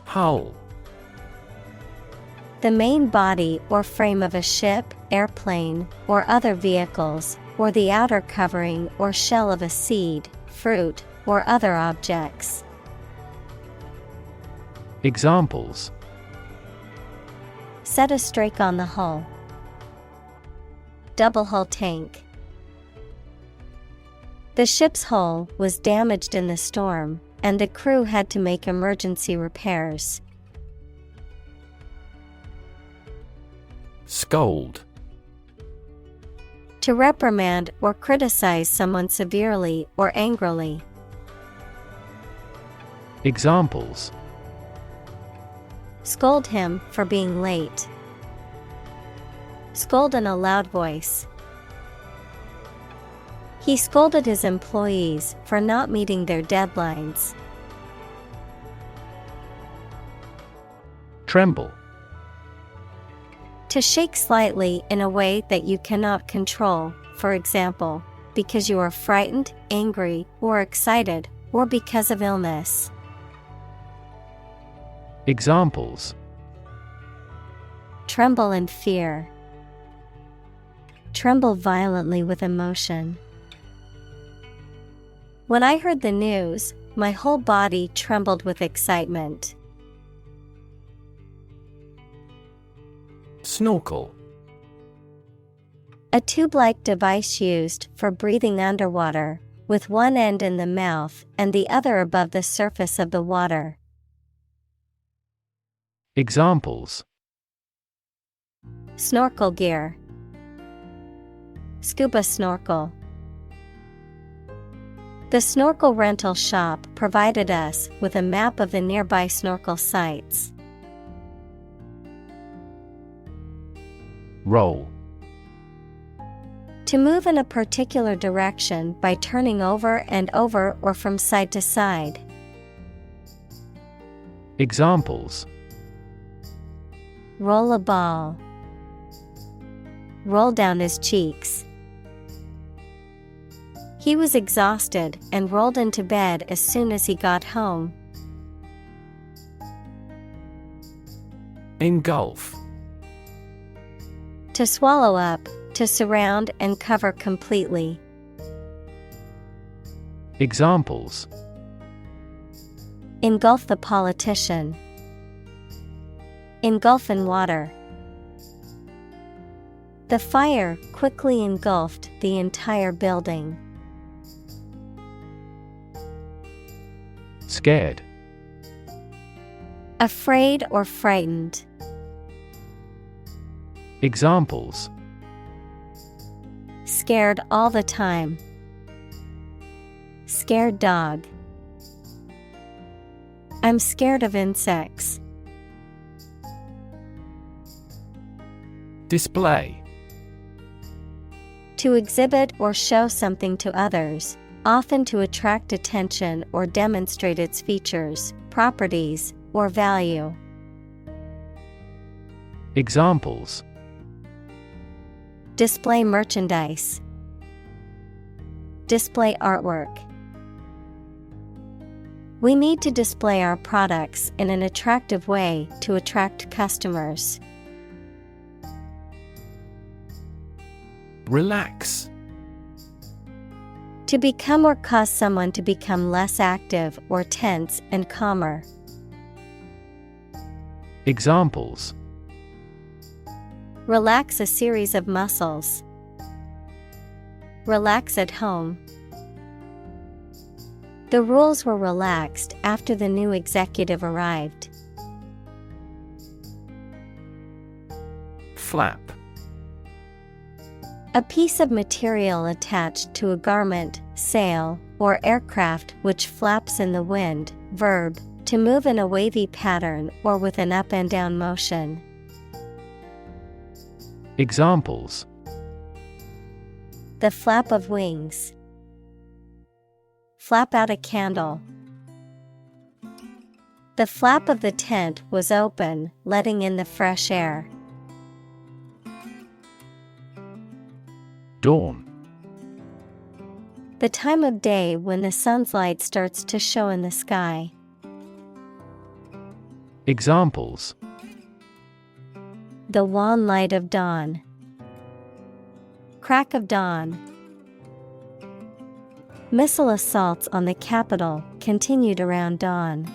Hull. The main body or frame of a ship, airplane, or other vehicles, or the outer covering or shell of a seed, fruit, or other objects. Examples: Set a strake on the hull. Double hull tank. The ship's hull was damaged in the storm, and the crew had to make emergency repairs. Scold. To reprimand or criticize someone severely or angrily. Examples: Scold him for being late. Scold in a loud voice. He scolded his employees for not meeting their deadlines. Tremble. To shake slightly in a way that you cannot control, for example, because you are frightened, angry, or excited, or because of illness. Examples: Tremble in fear. Tremble violently with emotion. When I heard the news, my whole body trembled with excitement. Snorkel. A tube-like device used for breathing underwater, with one end in the mouth and the other above the surface of the water. Examples: Snorkel gear. Scuba snorkel. The snorkel rental shop provided us with a map of the nearby snorkel sites. Roll. To move in a particular direction by turning over and over or from side to side. Examples: Roll a ball. Roll down his cheeks. He was exhausted and rolled into bed as soon as he got home. Engulf. To swallow up, to surround and cover completely. Examples: Engulf the politician. Engulf in water. The fire quickly engulfed the entire building. Scared. Afraid or frightened. Examples: Scared all the time. Scared dog. I'm scared of insects. Display. To exhibit or show something to others, often to attract attention or demonstrate its features, properties, or value. Examples: Display merchandise. Display artwork. We need to display our products in an attractive way to attract customers. Relax. To become or cause someone to become less active or tense and calmer. Examples: Relax a series of muscles. Relax at home. The rules were relaxed after the new executive arrived. Flap. A piece of material attached to a garment, sail, or aircraft which flaps in the wind. Verb, to move in a wavy pattern or with an up and down motion. Examples: The flap of wings. Flap out a candle. The flap of the tent was open, letting in the fresh air. Dawn. The time of day when the sun's light starts to show in the sky. Examples: The wan light of dawn. Crack of dawn. Missile assaults on the capital continued around dawn.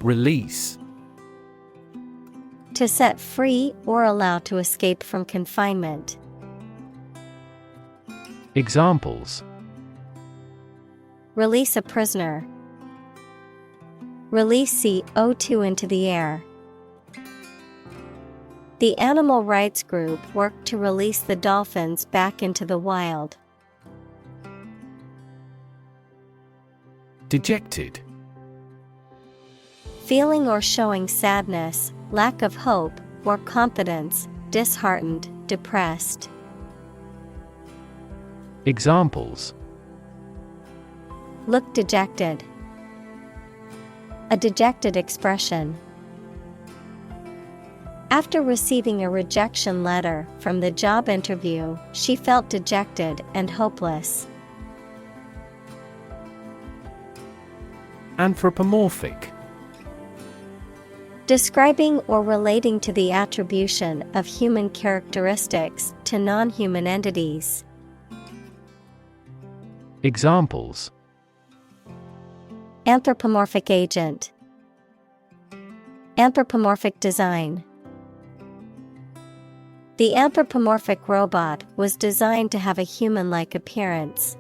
Release. To set free or allow to escape from confinement. Examples: Release a prisoner. Release CO2 into the air. The animal rights group worked to release the dolphins back into the wild. Dejected. Feeling or showing sadness, lack of hope, or confidence, disheartened, depressed. Examples: Look dejected. A dejected expression. After receiving a rejection letter from the job interview, she felt dejected and hopeless. Anthropomorphic. Describing or relating to the attribution of human characteristics to non-human entities. Examples: Anthropomorphic agent. Anthropomorphic design. The anthropomorphic robot was designed to have a human-like appearance.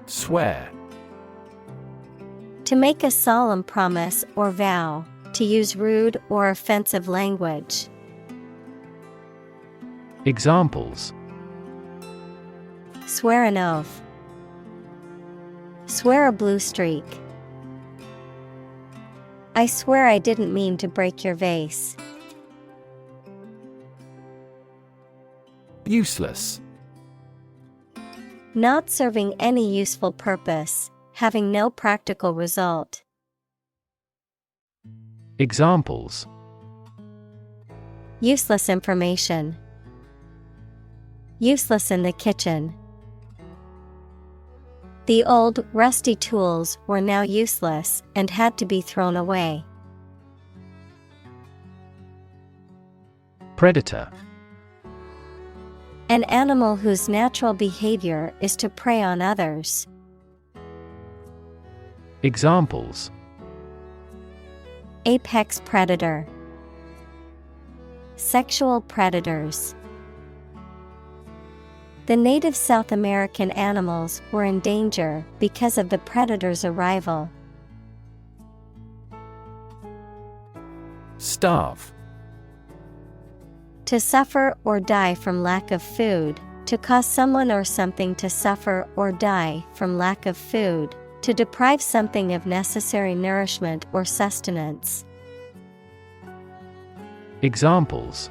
Swear. To make a solemn promise or vow, to use rude or offensive language. Examples: Swear an oath. Swear a blue streak. I swear I didn't mean to break your vase. Useless. Not serving any useful purpose, having no practical result. Examples: Useless information. Useless in the kitchen. The old, rusty tools were now useless and had to be thrown away. Predator. An animal whose natural behavior is to prey on others. Examples: Apex predator. Sexual predators. The native South American animals were in danger because of the predator's arrival. Starve. To suffer or die from lack of food, to cause someone or something to suffer or die from lack of food, to deprive something of necessary nourishment or sustenance. Examples: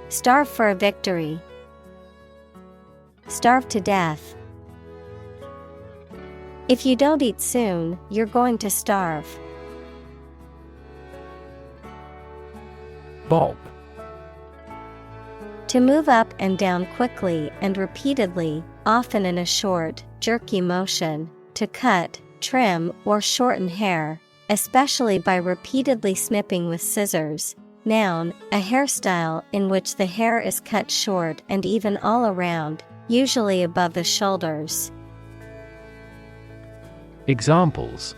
Starve for a victory. Starve to death. If you don't eat soon, you're going to starve. Bob. To move up and down quickly and repeatedly, often in a short, jerky motion, to cut, trim, or shorten hair, especially by repeatedly snipping with scissors. Noun, a hairstyle in which the hair is cut short and even all around, usually above the shoulders. Examples: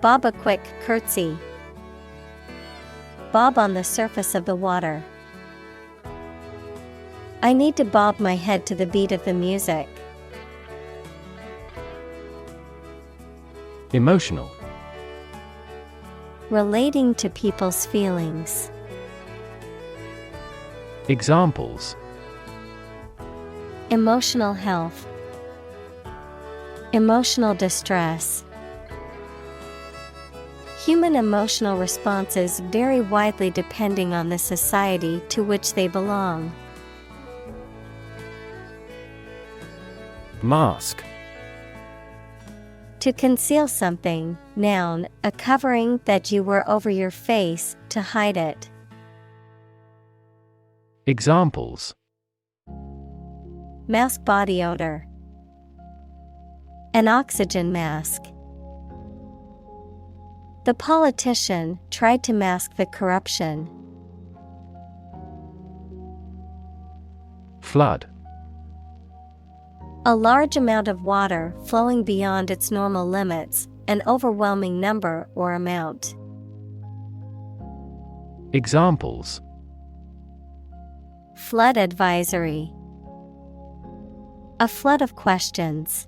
Bob a quick curtsy. Bob on the surface of the water. I need to bob my head to the beat of the music. Emotional. Relating to people's feelings. Examples: Emotional health. Emotional distress. Human emotional responses vary widely depending on the society to which they belong. Mask. To conceal something, noun, a covering that you wear over your face to hide it. Examples: Mask body odor. An oxygen mask. The politician tried to mask the corruption. Flood. A large amount of water flowing beyond its normal limits, an overwhelming number or amount. Examples: Flood advisory. A flood of questions.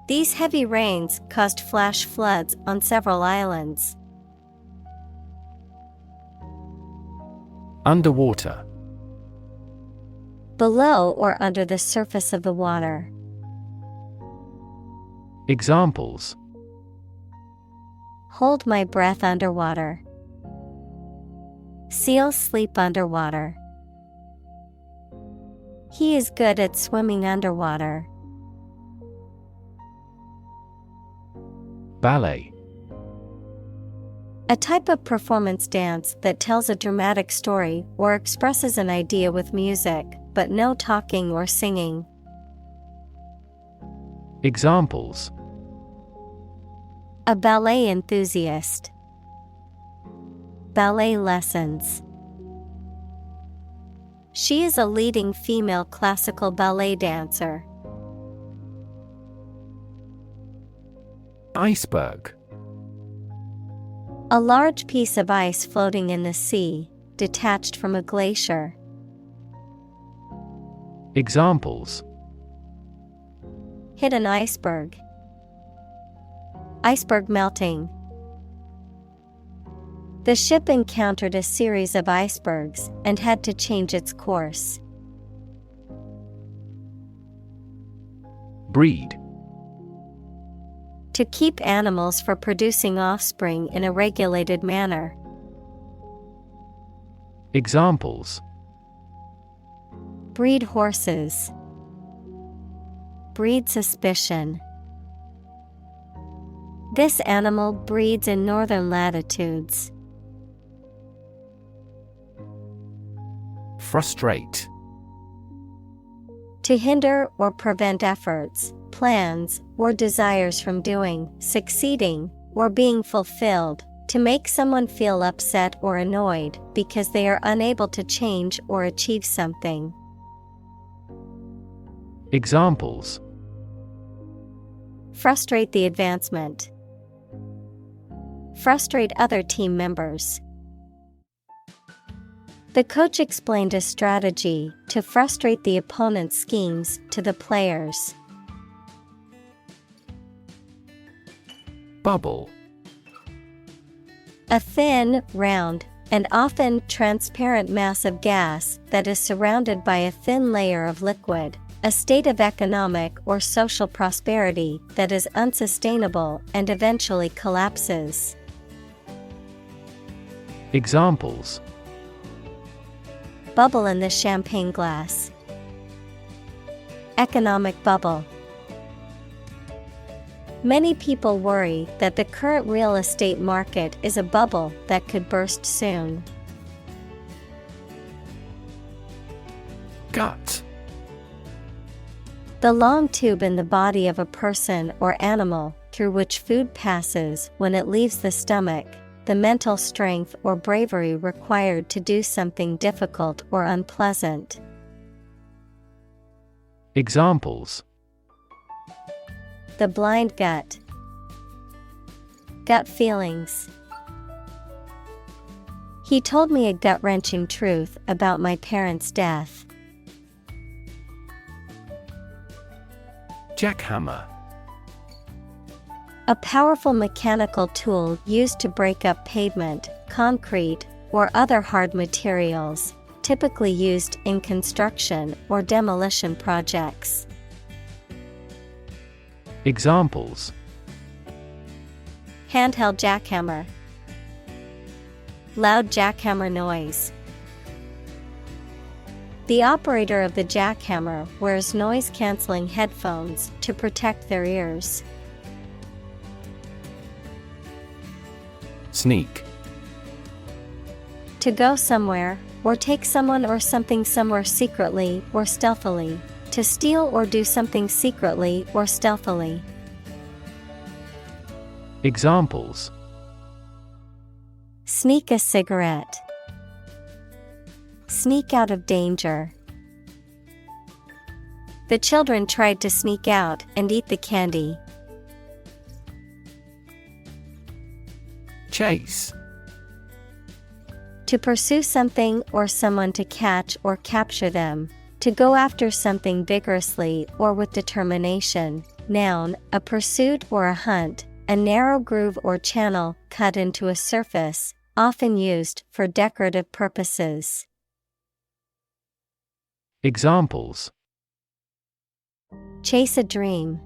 These heavy rains caused flash floods on several islands. Underwater. Below or under the surface of the water. Examples: Hold my breath underwater. Seals sleep underwater. He is good at swimming underwater. Ballet. A type of performance dance that tells a dramatic story or expresses an idea with music, but no talking or singing. Examples: A ballet enthusiast. Ballet lessons. She is a leading female classical ballet dancer. Iceberg. A large piece of ice floating in the sea, detached from a glacier. Examples: Hit an iceberg. Iceberg melting. The ship encountered a series of icebergs and had to change its course. Breed. To keep animals for producing offspring in a regulated manner. Examples: Breed horses. Breed suspicion. This animal breeds in northern latitudes. Frustrate. To hinder or prevent efforts, plans, or desires from doing, succeeding, or being fulfilled. To make someone feel upset or annoyed because they are unable to change or achieve something. Examples: Frustrate the advancement. Frustrate other team members. The coach explained a strategy to frustrate the opponent's schemes to the players. Bubble. A thin, round, and often transparent mass of gas that is surrounded by a thin layer of liquid, a state of economic or social prosperity that is unsustainable and eventually collapses. Examples: Bubble in the champagne glass. Economic bubble. Many people worry that the current real estate market is a bubble that could burst soon. Gut. The long tube in the body of a person or animal through which food passes when it leaves the stomach, the mental strength or bravery required to do something difficult or unpleasant. Examples: The blind gut. Gut feelings. He told me a gut-wrenching truth about my parents' death. Jackhammer. A powerful mechanical tool used to break up pavement, concrete, or other hard materials, typically used in construction or demolition projects. Examples: Handheld jackhammer. Loud jackhammer noise. The operator of the jackhammer wears noise-canceling headphones to protect their ears. Sneak. To go somewhere, or take someone or something somewhere secretly or stealthily. To steal or do something secretly or stealthily. Examples: Sneak a cigarette. Sneak out of danger. The children tried to sneak out and eat the candy. Chase. To pursue something or someone to catch or capture them. To go after something vigorously or with determination. Noun, a pursuit or a hunt, a narrow groove or channel cut into a surface, often used for decorative purposes. Examples: Chase a dream.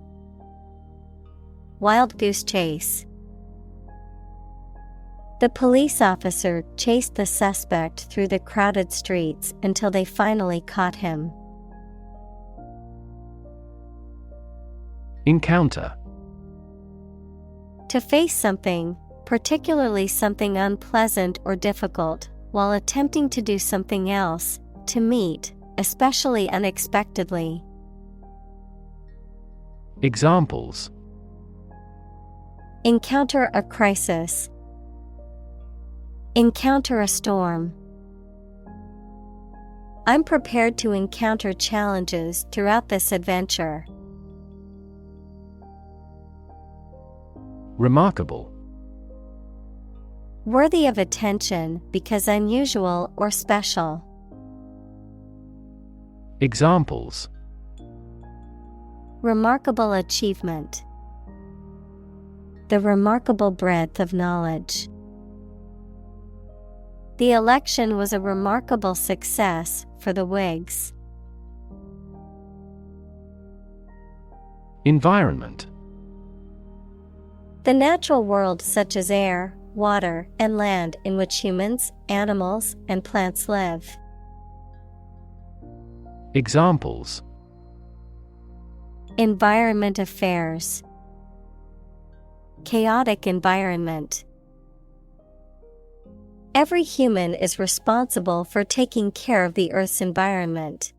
Wild goose chase. The police officer chased the suspect through the crowded streets until they finally caught him. Encounter. To face something, particularly something unpleasant or difficult, while attempting to do something else, to meet, especially unexpectedly. Examples: Encounter a crisis. Encounter a storm. I'm prepared to encounter challenges throughout this adventure. Remarkable. Worthy of attention because unusual or special. Examples: Remarkable achievement. The remarkable breadth of knowledge. The election was a remarkable success for the Whigs. Environment. The natural world such as air, water, and land in which humans, animals, and plants live. Examples: Environment affairs. Chaotic environment. Every human is responsible for taking care of the Earth's environment.